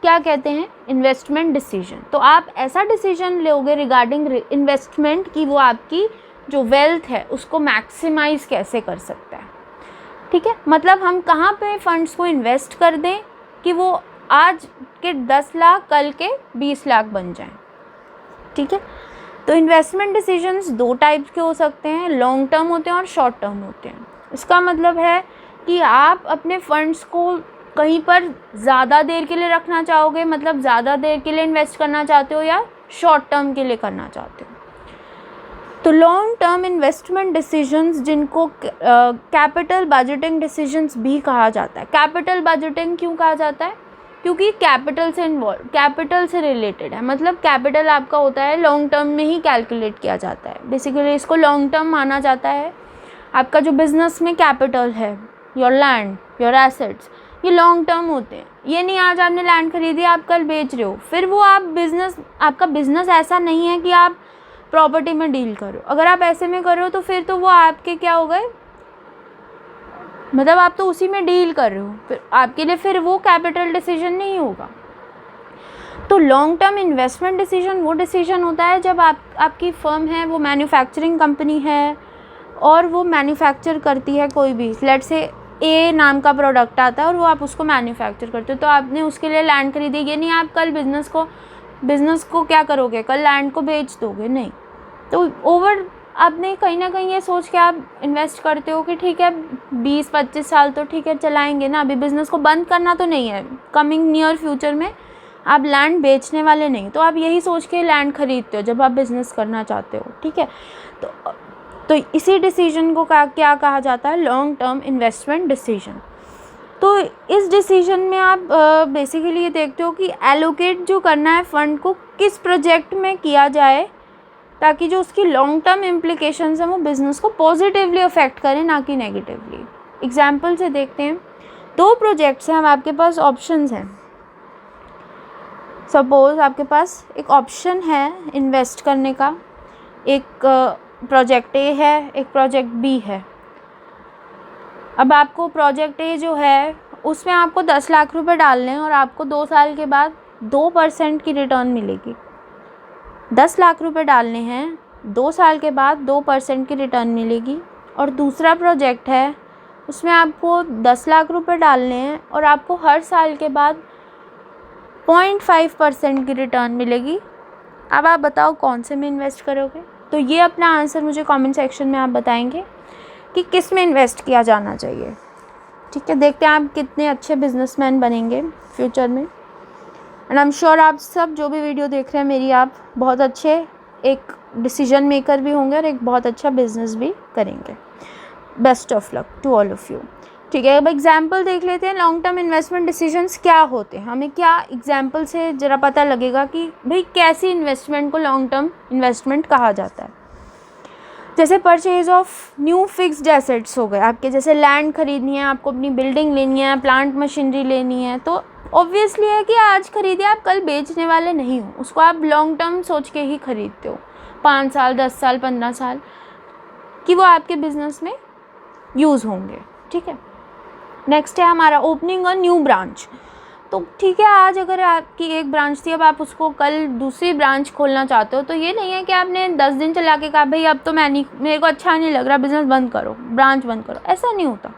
क्या कहते हैं, इन्वेस्टमेंट डिसीजन। तो आप ऐसा डिसीजन लोगे रिगार्डिंग इन्वेस्टमेंट कि वो आपकी जो वेल्थ है उसको मैक्सिमाइज़ कैसे कर सकता है, ठीक है। मतलब हम कहाँ पे फंड्स को इन्वेस्ट कर दें कि वो आज के 10 लाख कल के 20 लाख बन जाएं, ठीक है। तो इन्वेस्टमेंट डिसीजंस 2 टाइप के हो सकते हैं, लॉन्ग टर्म होते हैं और शॉर्ट टर्म होते हैं। इसका मतलब है कि आप अपने फंड्स को कहीं पर ज़्यादा देर के लिए रखना चाहोगे, मतलब ज़्यादा देर के लिए इन्वेस्ट करना चाहते हो, या शॉर्ट टर्म के लिए करना चाहते हो। तो लॉन्ग टर्म इन्वेस्टमेंट डिसीजंस जिनको कैपिटल बजटिंग डिसीजंस भी कहा जाता है। कैपिटल बजटिंग क्यों कहा जाता है? क्योंकि कैपिटल से रिलेटेड है, मतलब कैपिटल आपका होता है लॉन्ग टर्म में ही कैलकुलेट किया जाता है। बेसिकली इसको लॉन्ग टर्म माना जाता है। आपका जो बिज़नेस में कैपिटल है, योर लैंड, योर एसेट्स, ये लॉन्ग टर्म होते हैं। ये नहीं आज आपने लैंड खरीदी आप कल बेच रहे हो, फिर वो आपका बिज़नेस ऐसा नहीं है कि आप प्रॉपर्टी में डील करो। अगर आप ऐसे में कर रहे हो तो फिर तो वो आपके क्या हो गए, मतलब आप तो उसी में डील कर रहे हो, फिर आपके लिए फिर वो कैपिटल डिसीजन नहीं होगा। तो लॉन्ग टर्म इन्वेस्टमेंट डिसीजन वो डिसीजन होता है जब आपकी फर्म है, वो मैन्युफैक्चरिंग कंपनी है और वो मैन्युफैक्चर करती है कोई भी, लेट्स से ए नाम का प्रोडक्ट आता है और वो आप उसको मैन्युफैक्चर करते हो, तो आपने उसके लिए लैंड खरीदी। ये नहीं आप कल बिज़नेस को क्या करोगे, कल लैंड को बेच दोगे, नहीं। तो आपने कहीं ना कहीं ये सोच के आप इन्वेस्ट करते हो कि ठीक है 20-25 साल तो ठीक है चलाएंगे ना, अभी बिज़नेस को बंद करना तो नहीं है, कमिंग नियर फ्यूचर में आप लैंड बेचने वाले नहीं, तो आप यही सोच के लैंड खरीदते हो जब आप बिज़नेस करना चाहते हो, ठीक है। तो इसी डिसीजन को क्या कहा जाता है, लॉन्ग टर्म इन्वेस्टमेंट डिसीजन। तो इस डिसीजन में आप बेसिकली ये देखते हो कि एलोकेट जो करना है फंड को किस प्रोजेक्ट में किया जाए ताकि जो उसकी लॉन्ग टर्म इम्प्लीकेशंस हैं वो बिज़नेस को पॉजिटिवली अफेक्ट करें, ना कि नेगेटिवली। एग्जाम्पल से देखते हैं, 2 प्रोजेक्ट्स हैं, अब आपके पास ऑप्शंस हैं। सपोज़ आपके पास एक ऑप्शन है इन्वेस्ट करने का, एक प्रोजेक्ट ए है, एक प्रोजेक्ट बी है। अब आपको प्रोजेक्ट ए जो है उसमें आपको 10 लाख रुपए डालने हैं और आपको 2 साल के बाद 2% की रिटर्न मिलेगी। 10 लाख रुपए डालने हैं, 2 साल के बाद 2% की रिटर्न मिलेगी। और दूसरा प्रोजेक्ट है उसमें आपको 10 लाख रुपए डालने हैं और आपको हर साल के बाद 0.5% की रिटर्न मिलेगी। अब आप बताओ कौन से में इन्वेस्ट करोगे? तो ये अपना आंसर मुझे कमेंट सेक्शन में आप बताएंगे कि किस में इन्वेस्ट किया जाना चाहिए। ठीक है, देखते हैं आप कितने अच्छे बिजनेसमैन बनेंगे फ्यूचर में। एंड आई एम श्योर आप सब जो भी वीडियो देख रहे हैं मेरी, आप बहुत अच्छे एक डिसीजन मेकर भी होंगे और एक बहुत अच्छा बिजनेस भी करेंगे। Best of luck to all of you. ठीक है, अब एग्जाम्पल देख लेते हैं लॉन्ग टर्म इन्वेस्टमेंट डिसीजंस क्या होते हैं। हमें क्या एग्जाम्पल से ज़रा पता लगेगा कि भाई कैसी इन्वेस्टमेंट को लॉन्ग टर्म इन्वेस्टमेंट कहा जाता है। जैसे purchase of new fixed assets हो गए आपके, जैसे लैंड खरीदनी है, आपको अपनी बिल्डिंग लेनी है, प्लांट मशीनरी लेनी है, तो ऑब्वियसली है कि आज खरीदिए, आप कल बेचने वाले नहीं हो, उसको आप लॉन्ग टर्म सोच के ही खरीदते हो, 5 साल 10 साल 15 साल कि वो आपके बिजनेस में यूज़ होंगे। ठीक है, नेक्स्ट है हमारा ओपनिंग अ न्यू ब्रांच। तो ठीक है, आज अगर आपकी एक ब्रांच थी, अब आप उसको कल दूसरी ब्रांच खोलना चाहते हो, तो ये नहीं है कि आपने 10 दिन चला के कहा भाई अब तो मेरे को अच्छा नहीं लग रहा, बिज़नेस बंद करो, ब्रांच बंद करो, ऐसा नहीं होता।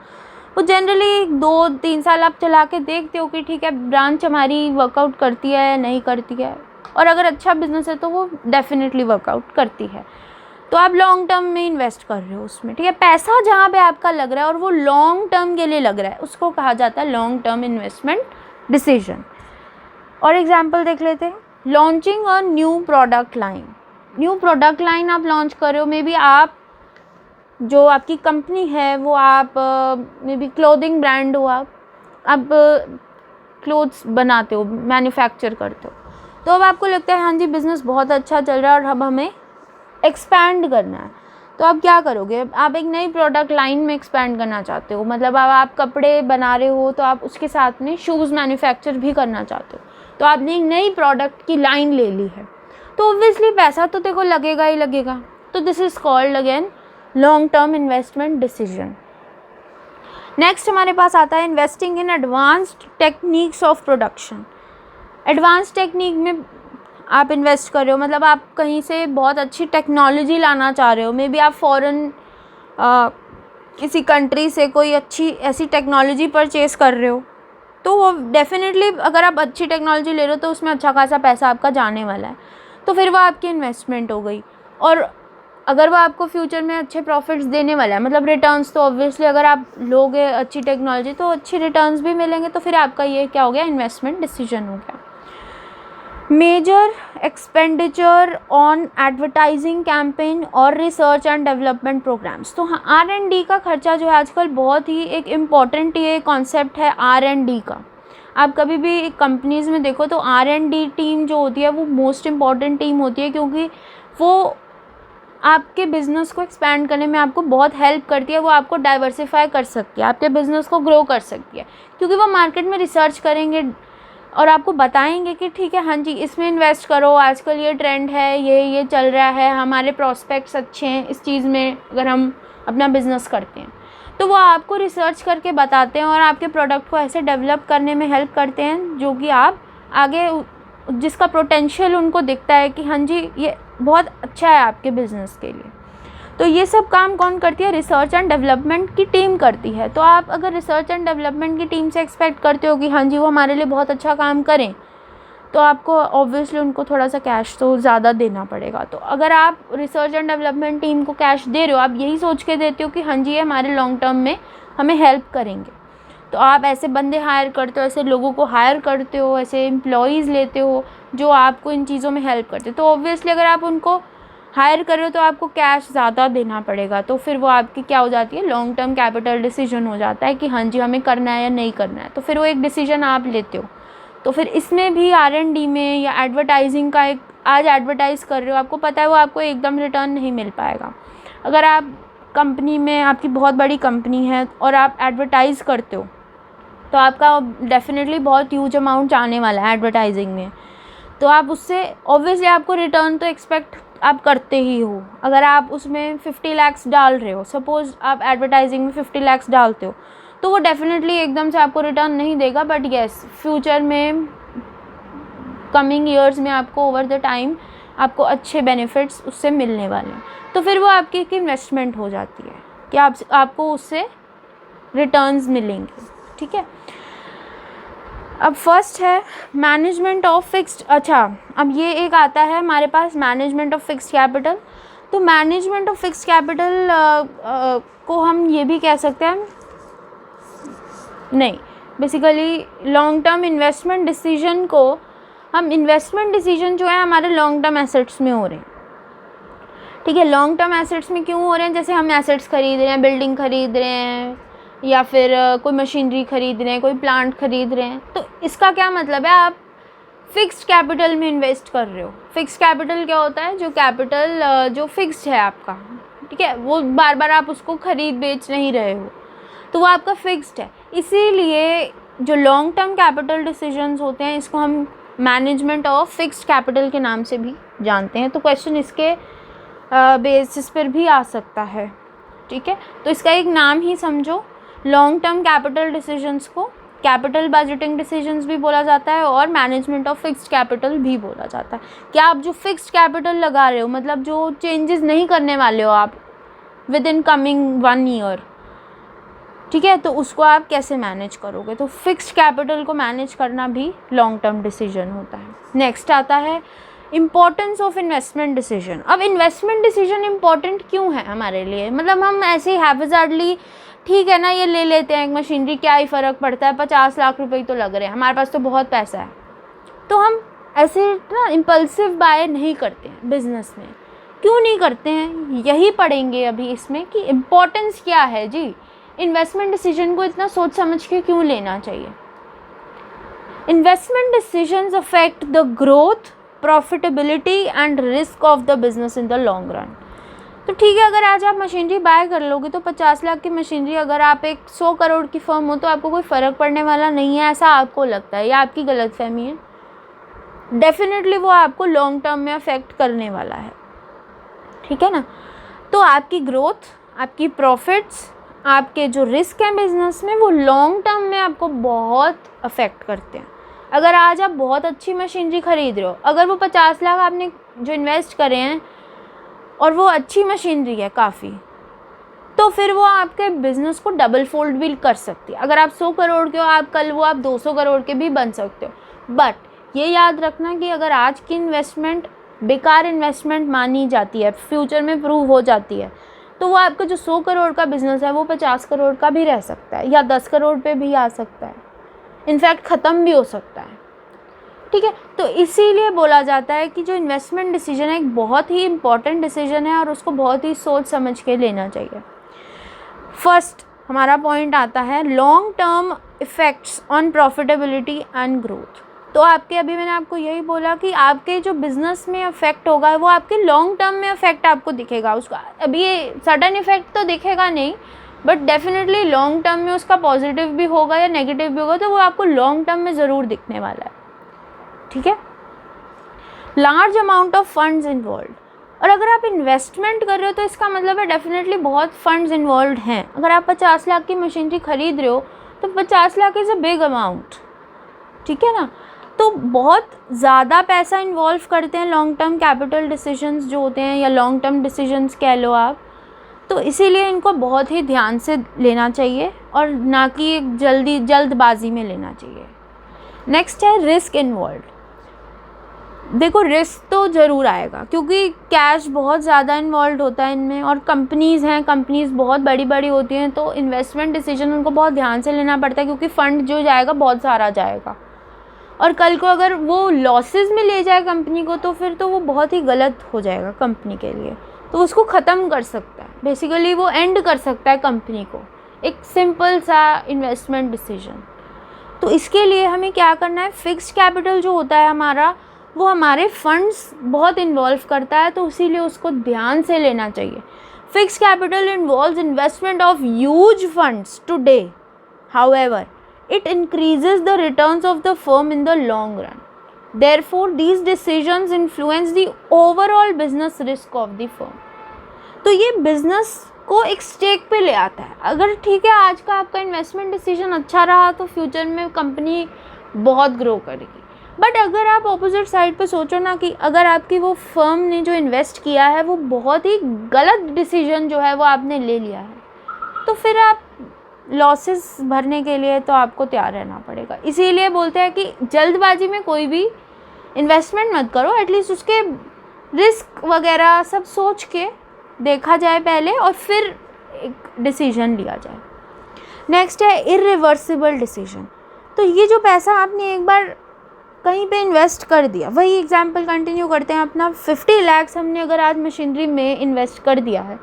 वो जनरली 2-3 साल आप चला के देखते हो कि ठीक है ब्रांच हमारी वर्कआउट करती है या नहीं करती है, और अगर अच्छा बिजनेस है तो वो डेफिनेटली वर्कआउट करती है, तो आप लॉन्ग टर्म में इन्वेस्ट कर रहे हो उसमें। ठीक है, पैसा जहाँ पे आपका लग रहा है और वो लॉन्ग टर्म के लिए लग रहा है, उसको कहा जाता है लॉन्ग टर्म इन्वेस्टमेंट डिसीजन। और एग्जांपल देख लेते हैं, launching a new product line. New product line आप लॉन्च कर रहे हो, मे बी आप जो आपकी कंपनी है वो आप मे बी क्लोथिंग ब्रांड हो, आप क्लोथ्स बनाते हो, मैन्युफैक्चर करते हो, तो अब आपको लगता है हाँ जी बिज़नेस बहुत अच्छा चल रहा है और अब हमें एक्सपैंड करना है, तो आप क्या करोगे? आप एक नई प्रोडक्ट लाइन में एक्सपैंड करना चाहते हो, मतलब अब आप कपड़े बना रहे हो तो आप उसके साथ में शूज़ मैन्युफैक्चर भी करना चाहते हो, तो आपने एक नई प्रोडक्ट की लाइन ले ली है, तो ऑब्वियसली पैसा तो तेरे को लगेगा ही लगेगा। तो this is called again long term investment decision. Next हमारे पास आता है investing in advanced techniques of production. Advance technique में आप इन्वेस्ट कर रहे हो, मतलब आप कहीं से बहुत अच्छी टेक्नोलॉजी लाना चाह रहे हो, मे बी आप फ़ॉरेन किसी कंट्री से कोई अच्छी ऐसी टेक्नोलॉजी परचेज़ कर रहे हो, तो वो डेफिनेटली अगर आप अच्छी टेक्नोलॉजी ले रहे हो तो उसमें अच्छा खासा पैसा आपका जाने वाला है, तो फिर वो आपकी इन्वेस्टमेंट हो गई। और अगर वो आपको फ्यूचर में अच्छे प्रॉफिट्स देने वाला है, मतलब रिटर्न्स, तो ऑब्वियसली अगर आप लोगे अच्छी टेक्नोलॉजी तो अच्छी रिटर्न्स भी मिलेंगे, तो फिर आपका ये क्या हो गया? इन्वेस्टमेंट डिसीजन हो गया। Major expenditure on advertising campaign और रिसर्च एंड डेवलपमेंट प्रोग्राम्स। तो हाँ, R&D का खर्चा जो है आजकल बहुत ही एक इम्पॉर्टेंट ये कॉन्सेप्ट है R&D का। आप कभी भी कंपनीज़ में देखो तो R&D टीम जो होती है वो मोस्ट इम्पॉर्टेंट टीम होती है, क्योंकि वो आपके बिज़नेस को एक्सपैंड करने में आपको बहुत हेल्प करती है, वो आपको डाइवर्सिफाई कर सकती है, आपके बिज़नेस को ग्रो कर सकती है, क्योंकि वो मार्केट में रिसर्च करेंगे और आपको बताएंगे कि ठीक है हाँ जी इसमें इन्वेस्ट करो, आजकल ये ट्रेंड है, ये चल रहा है, हमारे प्रॉस्पेक्ट्स अच्छे हैं इस चीज़ में अगर हम अपना बिज़नेस करते हैं, तो वो आपको रिसर्च करके बताते हैं और आपके प्रोडक्ट को ऐसे डेवलप करने में हेल्प करते हैं जो कि आप आगे जिसका पोटेंशियल उनको दिखता है कि हाँ जी ये बहुत अच्छा है आपके बिज़नेस के लिए। तो ये सब काम कौन करती है? रिसर्च एंड डेवलपमेंट की टीम करती है। तो आप अगर रिसर्च एंड डेवलपमेंट की टीम से एक्सपेक्ट करते हो कि हाँ जी वो हमारे लिए बहुत अच्छा काम करें, तो आपको ऑब्वियसली उनको थोड़ा सा कैश तो ज़्यादा देना पड़ेगा। तो अगर आप रिसर्च एंड डेवलपमेंट टीम को कैश दे रहे हो, आप यही सोच के देते हो कि हाँ जी ये हमारे लॉन्ग टर्म में हमें हेल्प करेंगे, तो आप ऐसे बंदे हायर करते हो, ऐसे लोगों को हायर करते हो, ऐसे एम्प्लॉयज़ लेते हो जो आपको इन चीज़ों में हेल्प करते हो। तो ऑब्वियसली अगर आप उनको हायर कर रहे हो तो आपको कैश ज़्यादा देना पड़ेगा, तो फिर वो आपकी क्या हो जाती है? लॉन्ग टर्म कैपिटल डिसीजन हो जाता है कि हाँ जी हमें करना है या नहीं करना है, तो फिर वो एक डिसीजन आप लेते हो। तो फिर इसमें भी R&D में या एडवर्टाइजिंग का एक, आज एडवर्टाइज़ कर रहे हो, आपको पता है वो आपको एकदम रिटर्न नहीं मिल पाएगा। अगर आप कंपनी में, आपकी बहुत बड़ी कंपनी है और आप एडवर्टाइज़ करते हो तो आपका डेफिनेटली बहुत ह्यूज अमाउंट जाने वाला है एडवर्टाइजिंग में, तो आप उससे ऑब्वियसली आपको रिटर्न तो एक्सपेक्ट आप करते ही हो। अगर आप उसमें 50 लाख डाल रहे हो, सपोज़ आप एडवर्टाइजिंग में 50 लाख डालते हो, तो वो डेफिनेटली एकदम से आपको रिटर्न नहीं देगा, बट येस फ्यूचर में कमिंग ईयर्स में आपको ओवर द टाइम आपको अच्छे बेनिफिट्स उससे मिलने वाले हैं। तो फिर वो आपकी एक इन्वेस्टमेंट हो जाती है कि आपको उससे रिटर्न्स मिलेंगे। ठीक है, अब फर्स्ट है मैनेजमेंट ऑफ फिक्स्ड। अच्छा, अब ये एक आता है हमारे पास मैनेजमेंट ऑफ फिक्स्ड कैपिटल। तो मैनेजमेंट ऑफ फिक्स्ड कैपिटल को हम ये भी कह सकते हैं, नहीं, basically long term investment decision को हम, इन्वेस्टमेंट डिसीजन जो है हमारे लॉन्ग टर्म एसेट्स में हो रहे हैं। ठीक है, लॉन्ग टर्म एसेट्स में क्यों हो रहे हैं? जैसे हम एसेट्स खरीद रहे हैं, बिल्डिंग खरीद रहे हैं, या फिर कोई मशीनरी खरीद रहे हैं, कोई प्लांट खरीद रहे हैं, तो इसका क्या मतलब है, आप फिक्स्ड कैपिटल में इन्वेस्ट कर रहे हो। फिक्स्ड कैपिटल क्या होता है? जो कैपिटल जो फिक्स्ड है आपका, ठीक है, वो बार बार आप उसको खरीद बेच नहीं रहे हो, तो वो आपका फिक्स्ड है। इसीलिए जो लॉन्ग टर्म कैपिटल डिसीजंस होते हैं, इसको हम मैनेजमेंट ऑफ फिक्स्ड कैपिटल के नाम से भी जानते हैं। तो क्वेश्चन इसके बेसिस पर भी आ सकता है। ठीक है, तो इसका एक नाम ही समझो, लॉन्ग टर्म कैपिटल डिसीजंस को कैपिटल बजटिंग डिसीजंस भी बोला जाता है और मैनेजमेंट ऑफ फिक्स्ड कैपिटल भी बोला जाता है। कि आप जो फिक्स्ड कैपिटल लगा रहे हो, मतलब जो चेंजेस नहीं करने वाले हो आप विद इन कमिंग 1 ईयर, ठीक है, तो उसको आप कैसे मैनेज करोगे? तो फिक्स्ड कैपिटल को मैनेज करना भी लॉन्ग टर्म डिसीजन होता है। नेक्स्ट आता है इम्पोर्टेंस ऑफ इन्वेस्टमेंट डिसीजन। अब इन्वेस्टमेंट डिसीजन इम्पॉर्टेंट क्यों है हमारे लिए? मतलब हम ऐसे ही हैबिजार्डली, ठीक है ना, ये ले लेते हैं एक मशीनरी, क्या ही फ़र्क पड़ता है, 50 लाख रुपए तो लग रहे हैं, हमारे पास तो बहुत पैसा है, तो हम ऐसे ना इम्पल्सिव बाय नहीं करते हैं बिजनेस में। क्यों नहीं करते हैं, यही पढ़ेंगे अभी इसमें कि इम्पोर्टेंस क्या है जी, इन्वेस्टमेंट डिसीजन को इतना सोच समझ के क्यों लेना चाहिए। Investment decisions affect the growth, profitability and risk of the business in the long run. तो ठीक है, अगर आज आप मशीनरी बाय कर लोगे तो 50 लाख की मशीनरी, अगर आप एक 100 करोड़ की फर्म हो तो आपको कोई फ़र्क पड़ने वाला नहीं है, ऐसा आपको लगता है, या आपकी गलतफहमी है? डेफिनेटली वो आपको लॉन्ग टर्म में अफेक्ट करने वाला है। ठीक है ना, तो आपकी ग्रोथ, आपकी प्रॉफिट्स, आपके जो रिस्क हैं बिजनेस में, वो लॉन्ग टर्म में आपको बहुत अफेक्ट करते हैं। अगर आज आप बहुत अच्छी मशीनरी खरीद रहे हो, अगर वो 50 लाख आपने जो इन्वेस्ट करे हैं और वो अच्छी मशीनरी है काफ़ी, तो फिर वो आपके बिज़नेस को डबल फोल्ड भी कर सकती है। अगर आप 100 करोड़ के हो, आप कल वो आप 200 करोड़ के भी बन सकते हो। बट ये याद रखना कि अगर आज की इन्वेस्टमेंट बेकार इन्वेस्टमेंट मानी जाती है, फ्यूचर में प्रूव हो जाती है, तो वो आपका जो 100 करोड़ का बिज़नेस है वो 50 करोड़ का भी रह सकता है, या 10 करोड़ पे भी आ सकता है, इनफैक्ट ख़त्म भी हो सकता है। ठीक है, तो इसीलिए बोला जाता है कि जो इन्वेस्टमेंट डिसीजन है एक बहुत ही इम्पॉर्टेंट डिसीजन है और उसको बहुत ही सोच समझ के लेना चाहिए। फर्स्ट हमारा पॉइंट आता है long term effects on profitability and growth. तो आपके, अभी मैंने आपको यही बोला कि आपके जो बिज़नेस में इफ़ेक्ट होगा वो आपके लॉन्ग टर्म में इफ़ेक्ट आपको दिखेगा। उसका अभी ये सडन इफ़ेक्ट तो दिखेगा नहीं, बट डेफिनेटली लॉन्ग टर्म में उसका पॉजिटिव भी होगा या नेगेटिव भी होगा, तो वो आपको लॉन्ग टर्म में ज़रूर दिखने वाला है। ठीक है, large amount of funds involve. और अगर आप इन्वेस्टमेंट कर रहे हो तो इसका मतलब है डेफिनेटली बहुत फंड्स इन्वॉल्व हैं। अगर आप 50 लाख की मशीनरी खरीद रहे हो तो 50 lakh is a big amount. ठीक है ना, तो बहुत ज़्यादा पैसा इन्वॉल्व करते हैं लॉन्ग टर्म कैपिटल डिसीजंस जो होते हैं, या लॉन्ग टर्म डिसीजंस कह लो आप। तो इसीलिए इनको बहुत ही ध्यान से लेना चाहिए और ना कि एक जल्दबाजी में लेना चाहिए। नेक्स्ट है रिस्क इन्वॉल्व। देखो, रिस्क तो ज़रूर आएगा क्योंकि कैश बहुत ज़्यादा इन्वॉल्व होता है इनमें, और कंपनीज़ हैं, कंपनीज़ बहुत बड़ी बड़ी होती हैं, तो इन्वेस्टमेंट डिसीजन उनको बहुत ध्यान से लेना पड़ता है क्योंकि फ़ंड जो जाएगा बहुत सारा जाएगा, और कल को अगर वो लॉसेस में ले जाए कंपनी को तो फिर तो वो बहुत ही गलत हो जाएगा कंपनी के लिए। तो उसको ख़त्म कर सकता है, बेसिकली वो एंड कर सकता है कंपनी को, एक सिंपल सा इन्वेस्टमेंट डिसीजन। तो इसके लिए हमें क्या करना है, फिक्स्ड कैपिटल जो होता है हमारा, वो हमारे फंड्स बहुत इन्वॉल्व करता है, तो इसीलिए उसको ध्यान से लेना चाहिए। Fixed capital involves investment of huge funds today, however it increases the returns of the firm in the long run. Therefore, these decisions influence the overall business risk of the firm. तो ये business को एक stake पे ले आता है। अगर ठीक है आज का आपका इन्वेस्टमेंट डिसीजन अच्छा रहा तो फ्यूचर में कंपनी बहुत ग्रो करेगी। बट अगर आप ऑपोजिट साइड पे सोचो ना कि अगर आपकी वो फर्म ने जो इन्वेस्ट किया है वो बहुत ही गलत डिसीजन जो है वो आपने ले लिया है, तो फिर आप लॉसेस भरने के लिए तो आपको तैयार रहना पड़ेगा। इसीलिए बोलते हैं कि जल्दबाजी में कोई भी इन्वेस्टमेंट मत करो, एटलीस्ट उसके रिस्क वगैरह सब सोच के देखा जाए पहले और फिर एक डिसीजन लिया जाए। नेक्स्ट है इरिवर्सिबल डिसीजन। तो ये जो पैसा आपने एक बार कहीं पे इन्वेस्ट कर दिया, वही एग्जांपल कंटिन्यू करते हैं अपना। 50 लाख हमने अगर आज मशीनरी में इन्वेस्ट कर दिया है,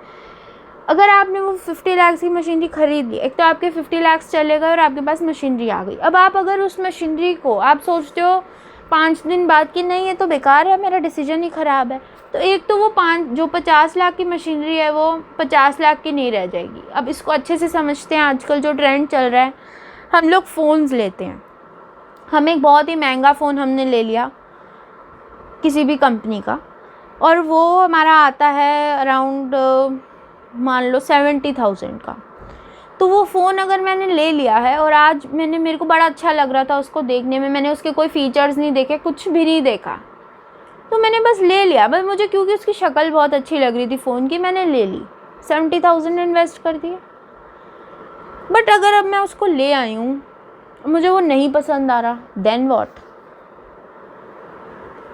अगर आपने वो 50 लाख की मशीनरी ख़रीद ली, एक तो आपके 50 लाख चले गए और आपके पास मशीनरी आ गई। अब आप अगर उस मशीनरी को आप सोचते हो 5 दिन बाद कि नहीं ये तो बेकार है, मेरा डिसीजन ही ख़राब है, तो एक तो वो 50 लाख की मशीनरी है वो 50 लाख की नहीं रह जाएगी। अब इसको अच्छे से समझते हैं। आजकल जो ट्रेंड चल रहा है, हम लोग फ़ोन्स लेते हैं, हम एक बहुत ही महंगा फ़ोन हमने ले लिया किसी भी कंपनी का, और वो हमारा आता है अराउंड मान लो 70,000 का। तो वो फ़ोन अगर मैंने ले लिया है और आज मेरे को बड़ा अच्छा लग रहा था उसको देखने में, मैंने उसके कोई फ़ीचर्स नहीं देखे, कुछ भी नहीं देखा, तो मैंने बस ले लिया। बस मुझे क्योंकि उसकी शक्ल बहुत अच्छी लग रही थी फ़ोन की, मैंने ले ली, 70,000 इन्वेस्ट कर दिए। बट अगर अब मैं उसको ले आई हूँ, मुझे वो नहीं पसंद आ रहा, देन व्हाट?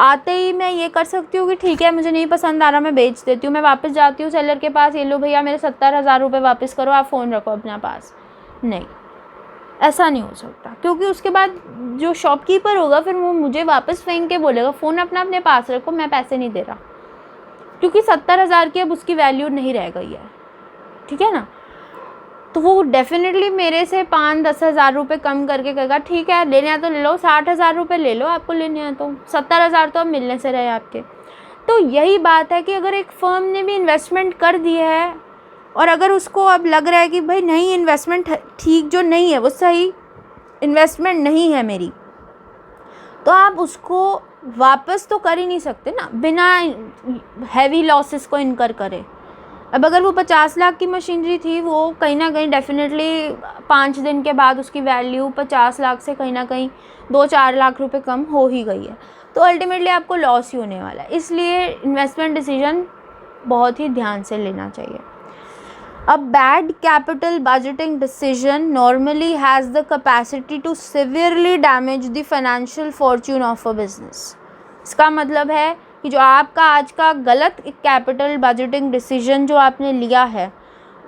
आते ही मैं ये कर सकती हूँ कि ठीक है मुझे नहीं पसंद आ रहा, मैं बेच देती हूँ, मैं वापस जाती हूँ सेलर के पास, ये लो भैया मेरे 70,000 रुपये वापस करो, आप फ़ोन रखो अपने पास। नहीं, ऐसा नहीं हो सकता, क्योंकि उसके बाद जो शॉपकीपर होगा फिर वो मुझे वापस फेंक के बोलेगा फ़ोन अपने पास रखो, मैं पैसे नहीं दे रहा, क्योंकि 70,000 की अब उसकी वैल्यू नहीं रह गई है। ठीक है ना? तो वो डेफिनेटली मेरे से 5-10 हज़ार रुपये कम करके कहेगा ठीक है लेने हैं तो ले लो, 60,000 रुपये ले लो आपको लेने हैं तो, 70,000 तो अब मिलने से रहे आपके। तो यही बात है कि अगर एक फ़र्म ने भी इन्वेस्टमेंट कर दी है और अगर उसको अब लग रहा है कि भाई नहीं इन्वेस्टमेंट ठीक जो नहीं है वो सही इन्वेस्टमेंट नहीं है मेरी, तो आप उसको वापस तो कर ही नहीं सकते ना बिना हैवी लॉसेस को इनकर करे। अब अगर वो 50 लाख की मशीनरी थी, वो कहीं ना कहीं डेफिनेटली 5 दिन के बाद उसकी वैल्यू 50 लाख से कहीं ना कहीं 2-4 लाख रुपए कम हो ही गई है, तो अल्टीमेटली आपको लॉस ही होने वाला है। इसलिए इन्वेस्टमेंट डिसीजन बहुत ही ध्यान से लेना चाहिए। A bad capital budgeting decision normally has the capacity to severely damage the financial fortune of a business. इसका मतलब है कि जो आपका आज का गलत कैपिटल बजटिंग डिसीजन जो आपने लिया है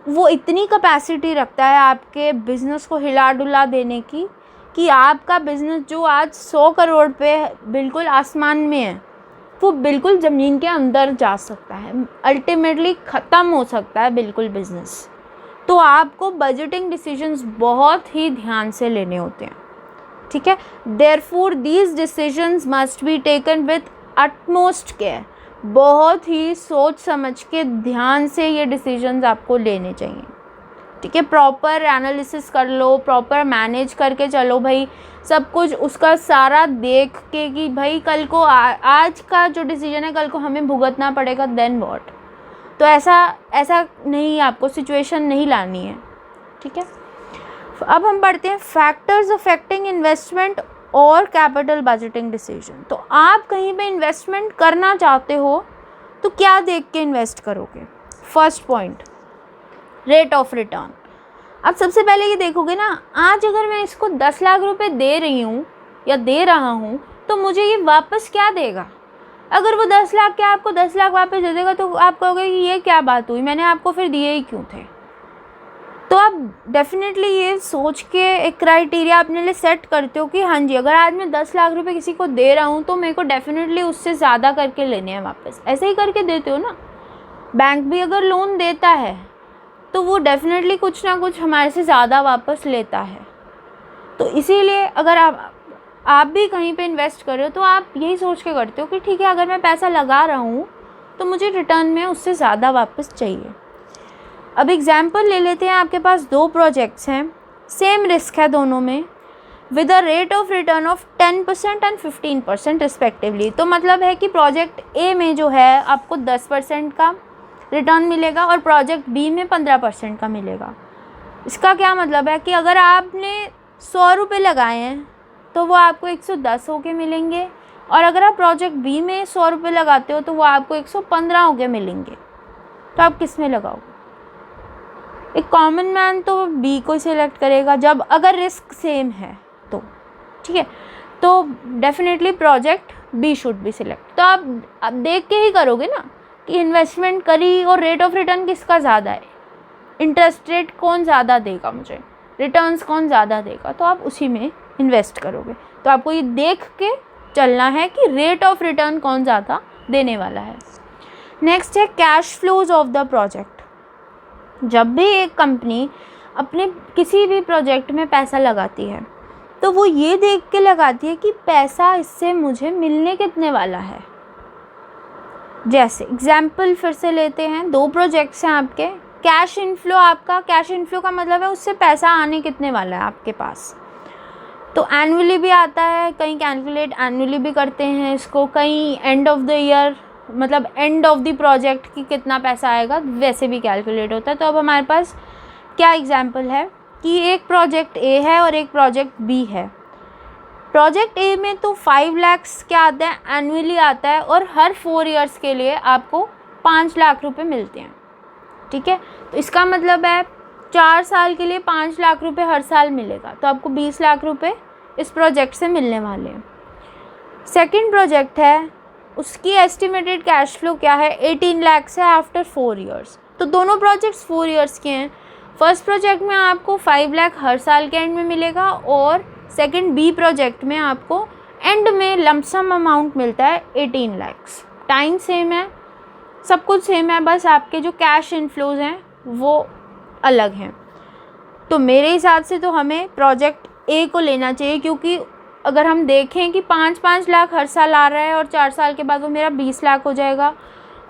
वो इतनी कैपेसिटी रखता है आपके बिज़नेस को हिला डुला देने की कि आपका बिज़नेस जो आज 100 करोड़ पे बिल्कुल आसमान में है वो बिल्कुल ज़मीन के अंदर जा सकता है, अल्टीमेटली ख़त्म हो सकता है बिल्कुल बिज़नेस। तो आपको बजटिंग डिसीजंस बहुत ही ध्यान से लेने होते हैं। ठीक है? Therefore these decisions must be taken with utmost care. बहुत ही सोच समझ के ध्यान से ये डिसीजंस आपको लेने चाहिए। ठीक है? प्रॉपर एनालिसिस कर लो, प्रॉपर मैनेज करके चलो भाई, सब कुछ उसका सारा देख के कि भाई कल को आज का जो डिसीजन है कल को हमें भुगतना पड़ेगा, देन व्हाट? तो ऐसा नहीं, आपको सिचुएशन नहीं लानी है। ठीक है? अब हम पढ़ते हैं फैक्टर्स अफेक्टिंग इन्वेस्टमेंट और कैपिटल बजटिंग डिसीजन। तो आप कहीं पे इन्वेस्टमेंट करना चाहते हो तो क्या देख के इन्वेस्ट करोगे? First point, rate of return. अब सबसे पहले ये देखोगे ना, आज अगर मैं इसको 10 लाख रुपए दे रही हूँ या दे रहा हूँ तो मुझे ये वापस क्या देगा? अगर वो 10 लाख के आपको 10 लाख वापस दे देगा तो आप कहोगे कि ये क्या बात हुई, मैंने आपको फिर दिए ही क्यों थे? तो आप डेफिनेटली ये सोच के एक क्राइटेरिया अपने लिए सेट करते हो कि हाँ जी अगर आज मैं 10 लाख रुपए किसी को दे रहा हूँ तो मेरे को डेफिनेटली उससे ज़्यादा करके लेने हैं वापस। ऐसे ही करके देते हो ना। बैंक भी अगर लोन देता है तो वो डेफिनेटली कुछ ना कुछ हमारे से ज़्यादा वापस लेता है। तो इसीलिए अगर आप भी कहीं पे इन्वेस्ट कर रहे हो तो आप यही सोच के करते हो कि ठीक है अगर मैं पैसा लगा रहा हूँ तो मुझे रिटर्न में उससे ज़्यादा वापस चाहिए। अब एग्जाम्पल ले लेते हैं, आपके पास 2 प्रोजेक्ट्स हैं, सेम रिस्क है दोनों में, with a rate of return of 10% and 15% respectively. तो मतलब है कि प्रोजेक्ट ए में जो है आपको 10% का रिटर्न मिलेगा और प्रोजेक्ट बी में 15% का मिलेगा। इसका क्या मतलब है कि अगर आपने 100 रुपये लगाए हैं तो वो आपको 110 होके मिलेंगे, और अगर आप प्रोजेक्ट बी में 100 रुपये लगाते हो तो वो आपको 115 होके मिलेंगे। तो आप किस में लगाओगे? एक कॉमन मैन तो बी को सिलेक्ट करेगा जब अगर रिस्क सेम है तो, ठीक है। तो definitely project B should be select. तो आप देख के ही करोगे ना कि इन्वेस्टमेंट करी और रेट ऑफ रिटर्न किसका ज़्यादा है, इंटरेस्ट रेट कौन ज़्यादा देगा मुझे, रिटर्न्स कौन ज़्यादा देगा, तो आप उसी में इन्वेस्ट करोगे। तो आपको ये देख के चलना है कि रेट ऑफ रिटर्न कौन ज़्यादा देने वाला है। नेक्स्ट है cash flows of the project. जब भी एक कंपनी अपने किसी भी प्रोजेक्ट में पैसा लगाती है तो वो ये देख के लगाती है कि पैसा इससे मुझे मिलने कितने वाला है। जैसे एग्जाम्पल फिर से लेते हैं, 2 प्रोजेक्ट्स हैं आपके, कैश इनफ्लो, आपका कैश इनफ्लो का मतलब है उससे पैसा आने कितने वाला है आपके पास। तो एनुअली भी आता है, कहीं कैलकुलेट एनुअली भी करते हैं इसको, कहीं एंड ऑफ द ईयर मतलब एंड ऑफ द प्रोजेक्ट की कितना पैसा आएगा वैसे भी कैलकुलेट होता है। तो अब हमारे पास क्या एग्जाम्पल है कि एक प्रोजेक्ट ए है और एक प्रोजेक्ट बी है। प्रोजेक्ट ए में तो 5 लाख क्या आता है, एनुअली आता है, और हर 4 इयर्स के लिए आपको 5 लाख रुपए मिलते हैं, ठीक है। तो इसका मतलब है 4 साल के लिए 5 लाख रुपए हर साल मिलेगा, तो आपको 20 लाख रुपए इस प्रोजेक्ट से मिलने वाले हैं। सेकंड प्रोजेक्ट है, उसकी एस्टिमेटेड कैश फ्लो क्या है, 18 लाख है आफ्टर 4 इयर्स। तो दोनों प्रोजेक्ट्स 4 इयर्स के हैं। फर्स्ट प्रोजेक्ट में आपको 5 लाख हर साल के एंड में मिलेगा और सेकंड बी प्रोजेक्ट में आपको एंड में लमसम अमाउंट मिलता है 18 लाख। टाइम सेम है, सब कुछ सेम है, बस आपके जो कैश इनफ्लोज हैं वो अलग हैं। तो मेरे हिसाब से तो हमें प्रोजेक्ट ए को लेना चाहिए, क्योंकि अगर हम देखें कि 5-5 लाख हर साल आ रहा है और 4 साल के बाद वो मेरा 20 लाख हो जाएगा,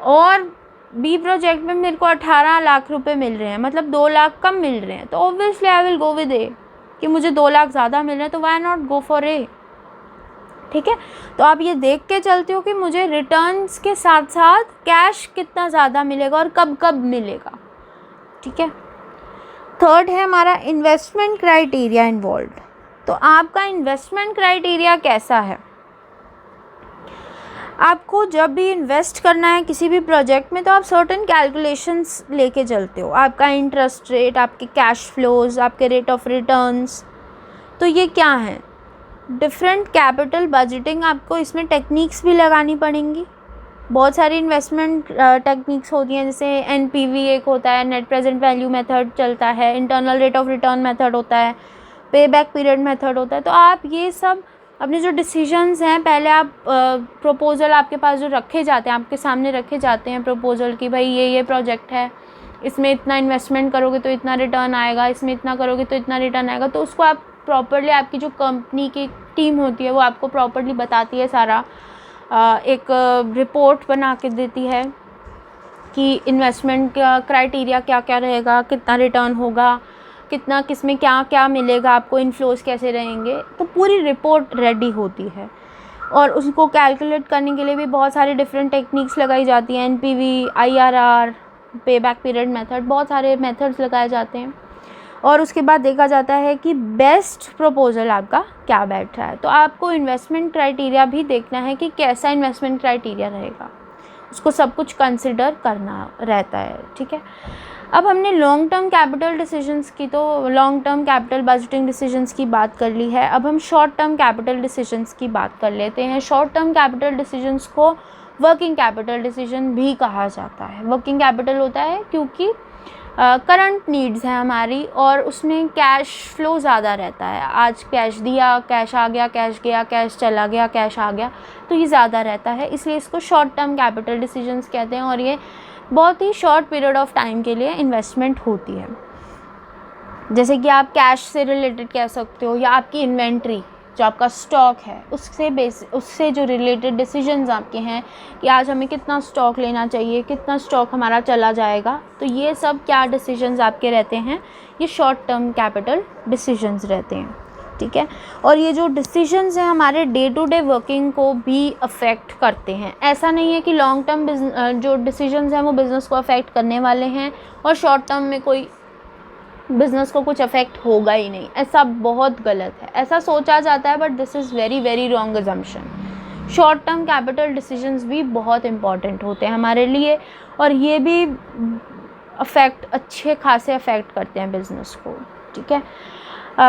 और बी प्रोजेक्ट में मेरे को 18 लाख रुपए मिल रहे हैं, मतलब 2 लाख कम मिल रहे हैं, तो obviously I will go with a, कि मुझे 2 लाख ज़्यादा मिल रहे हैं तो why not go for a, ठीक है। तो आप ये देख के चलते हो कि मुझे रिटर्न्स के साथ साथ कैश कितना ज़्यादा मिलेगा और कब कब मिलेगा, ठीक है। थर्ड है हमारा इन्वेस्टमेंट क्राइटेरिया इन्वॉल्व। तो आपका इन्वेस्टमेंट क्राइटेरिया कैसा है, आपको जब भी इन्वेस्ट करना है किसी भी प्रोजेक्ट में तो आप सर्टेन कैलकुलेशंस लेके चलते हो, आपका इंटरेस्ट रेट, आपके कैश फ्लोज, आपके रेट ऑफ रिटर्न्स। तो ये क्या है, डिफरेंट कैपिटल बजटिंग, आपको इसमें टेक्निक्स भी लगानी पड़ेंगी। बहुत सारी इन्वेस्टमेंट टेक्निक्स होती हैं, जैसे एनपीवी एक होता है, नेट प्रेजेंट वैल्यू मेथड चलता है, internal rate of return method होता है, पे बैक पीरियड मेथड होता है। तो आप ये सब अपने जो डिसीजंस हैं, पहले आप प्रपोज़ल आपके पास जो रखे जाते हैं, आपके सामने रखे जाते हैं प्रपोज़ल कि भाई ये प्रोजेक्ट है, इसमें इतना इन्वेस्टमेंट करोगे तो इतना रिटर्न आएगा, इसमें इतना करोगे तो इतना रिटर्न आएगा। तो उसको आप प्रॉपर्ली, आपकी जो कंपनी की टीम होती है वो आपको प्रॉपर्ली बताती है, सारा एक रिपोर्ट बना के देती है कि इन्वेस्टमेंट का क्राइटेरिया क्या क्या रहेगा, कितना रिटर्न होगा, कितना किसमें क्या क्या मिलेगा, आपको इनफ्लोज कैसे रहेंगे। तो पूरी रिपोर्ट रेडी होती है और उसको कैलकुलेट करने के लिए भी बहुत सारी डिफरेंट टेक्निक्स लगाई जाती हैं, एनपीवी, आईआरआर, पे बैक पीरियड मेथड, बहुत सारे मेथड्स लगाए जाते हैं। और उसके बाद देखा जाता है कि बेस्ट प्रपोज़ल आपका क्या बैठ रहा है। तो आपको इन्वेस्टमेंट क्राइटेरिया भी देखना है कि कैसा इन्वेस्टमेंट क्राइटेरिया रहेगा, उसको सब कुछ कंसिडर करना रहता है, ठीक है। अब हमने लॉन्ग टर्म कैपिटल डिसीजंस की, तो long term capital budgeting decisions की बात कर ली है। अब हम शॉर्ट टर्म कैपिटल डिसीजंस की बात कर लेते हैं। शॉर्ट टर्म कैपिटल डिसीजंस को वर्किंग कैपिटल डिसीजन भी कहा जाता है। वर्किंग कैपिटल होता है क्योंकि करंट नीड्स हैं हमारी और उसमें कैश फ्लो ज़्यादा रहता है। आज कैश दिया, कैश आ गया, कैश गया, कैश चला गया, कैश आ गया, तो ये ज़्यादा रहता है, इसलिए इसको शॉर्ट टर्म कैपिटल डिसीजंस कहते हैं। और ये बहुत ही शॉर्ट पीरियड ऑफ टाइम के लिए इन्वेस्टमेंट होती है। जैसे कि आप कैश से रिलेटेड कह सकते हो, या आपकी इन्वेंट्री जो आपका स्टॉक है उससे जो रिलेटेड डिसीजंस आपके हैं कि आज हमें कितना स्टॉक लेना चाहिए, कितना स्टॉक हमारा चला जाएगा, तो ये सब क्या डिसीजंस आपके रहते हैं, ये शॉर्ट टर्म कैपिटल डिसीजंस रहते हैं, ठीक है। और ये जो डिसीजंस हैं हमारे डे टू डे वर्किंग को भी अफेक्ट करते हैं। ऐसा नहीं है कि लॉन्ग टर्म जो डिसीजंस हैं वो बिज़नेस को अफेक्ट करने वाले हैं और शॉर्ट टर्म में कोई बिज़नेस को कुछ अफेक्ट होगा ही नहीं, ऐसा बहुत गलत है। ऐसा सोचा जाता है but this is very very wrong assumption. Short term capital decisions भी बहुत इंपॉर्टेंट होते हैं हमारे लिए, और ये भी अच्छे खासे अफेक्ट करते हैं बिजनेस को, ठीक है।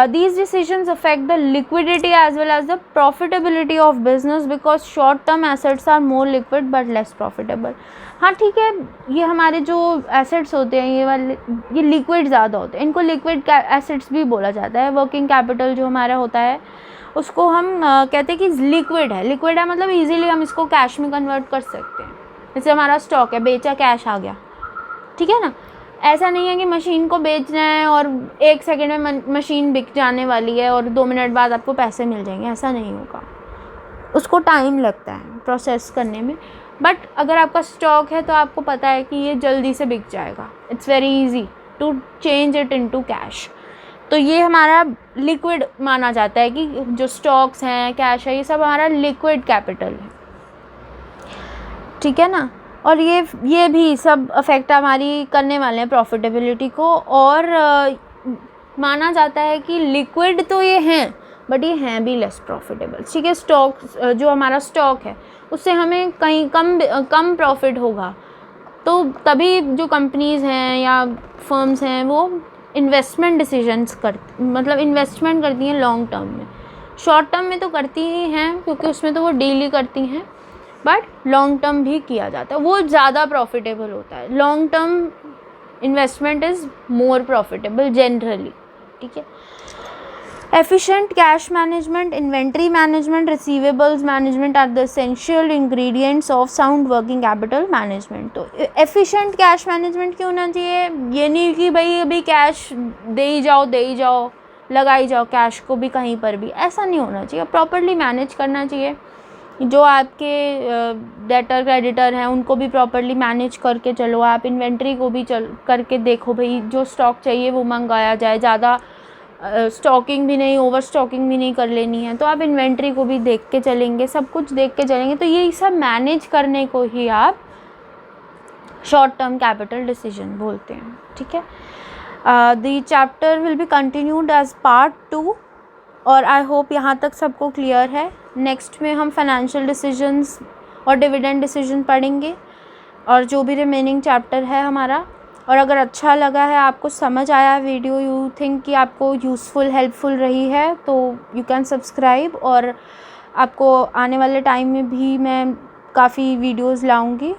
These decisions affect the liquidity as well as the profitability of business because short term assets are more liquid but less profitable. हाँ ठीक है, ये हमारे जो एसेट्स होते हैं ये लिक्विड ज़्यादा होते हैं, इनको लिक्विड एसेट्स भी बोला जाता है। वर्किंग कैपिटल जो हमारा होता है उसको हम कहते हैं कि लिक्विड है मतलब इजीली हम इसको कैश में कन्वर्ट कर सकते हैं। जैसे हमारा स्टॉक है, बेचा कैश आ गया, ठीक है ना। ऐसा नहीं है कि मशीन को बेचना है और 1 सेकंड में मशीन बिक जाने वाली है और 2 मिनट बाद आपको पैसे मिल जाएंगे, ऐसा नहीं होगा, उसको टाइम लगता है प्रोसेस करने में। बट अगर आपका स्टॉक है तो आपको पता है कि ये जल्दी से बिक जाएगा, it's very easy to change it into cash. तो ये हमारा लिक्विड माना जाता है कि जो स्टॉक्स हैं, कैश है, ये सब हमारा लिक्विड कैपिटल है, ठीक है ना। और ये भी सब अफेक्ट हमारी करने वाले हैं प्रॉफिटेबिलिटी को। और माना जाता है कि लिक्विड तो ये हैं बट ये हैं भी लेस प्रॉफिटेबल, ठीक है। स्टॉक जो हमारा स्टॉक है उससे हमें कहीं कम प्रॉफिट होगा, तो तभी जो कंपनीज़ हैं या फर्म्स हैं वो इन्वेस्टमेंट डिसीजंस इन्वेस्टमेंट करती हैं लॉन्ग टर्म में। शॉर्ट टर्म में तो करती ही हैं क्योंकि उसमें तो वो डील ही करती हैं, बट लॉन्ग टर्म भी किया जाता है, वो ज़्यादा प्रॉफिटेबल होता है। Long term investment is more profitable generally, ठीक है। Efficient cash management, inventory management, receivables management are the essential ingredients of sound working capital management. तो एफिशिएंट कैश मैनेजमेंट क्यों होना चाहिए? ये नहीं कि भाई अभी कैश दे ही जाओ लगाई जाओ कैश को भी कहीं पर भी, ऐसा नहीं होना चाहिए। प्रॉपरली मैनेज करना चाहिए। जो आपके डेटर क्रेडिटर हैं उनको भी प्रॉपरली मैनेज करके चलो। आप इन्वेंट्री को भी करके देखो, भाई जो स्टॉक चाहिए वो मंगाया जाए, ज़्यादा स्टॉकिंग भी नहीं, ओवर स्टॉकिंग भी नहीं कर लेनी है। तो आप इन्वेंट्री को भी देख के चलेंगे, सब कुछ देख के चलेंगे, तो ये सब मैनेज करने को ही आप शॉर्ट टर्म कैपिटल डिसीजन बोलते हैं, ठीक है। The chapter will be continued as part 2 और आई होप यहाँ तक सबको क्लियर है। नेक्स्ट में हम फाइनेंशियल डिसीजंस और डिविडेंड डिसीजन पढ़ेंगे और जो भी रिमेनिंग चैप्टर है हमारा। और अगर अच्छा लगा है, आपको समझ आया वीडियो, यू थिंक कि आपको यूज़फुल हेल्पफुल रही है, तो यू कैन सब्सक्राइब। और आपको आने वाले टाइम में भी मैं काफ़ी वीडियोज़ लाऊंगी।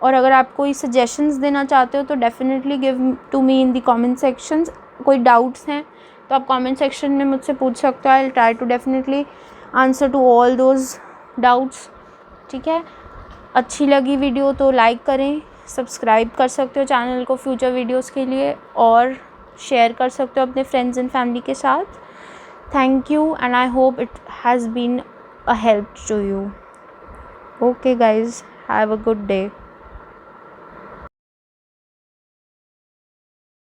और अगर आप कोई सजेशंस देना चाहते हो तो definitely give to me in the comment sections. कोई डाउट्स हैं तो आप कमेंट सेक्शन में मुझसे पूछ सकते हो। I will try to definitely answer to all those doubts, ठीक है। अच्छी लगी वीडियो तो लाइक करें, सब्सक्राइब कर सकते हो चैनल को फ्यूचर वीडियोस के लिए, और शेयर कर सकते हो अपने फ्रेंड्स एंड फैमिली के साथ। Thank you and I hope it has been a help to you. Okay guys, have a good day.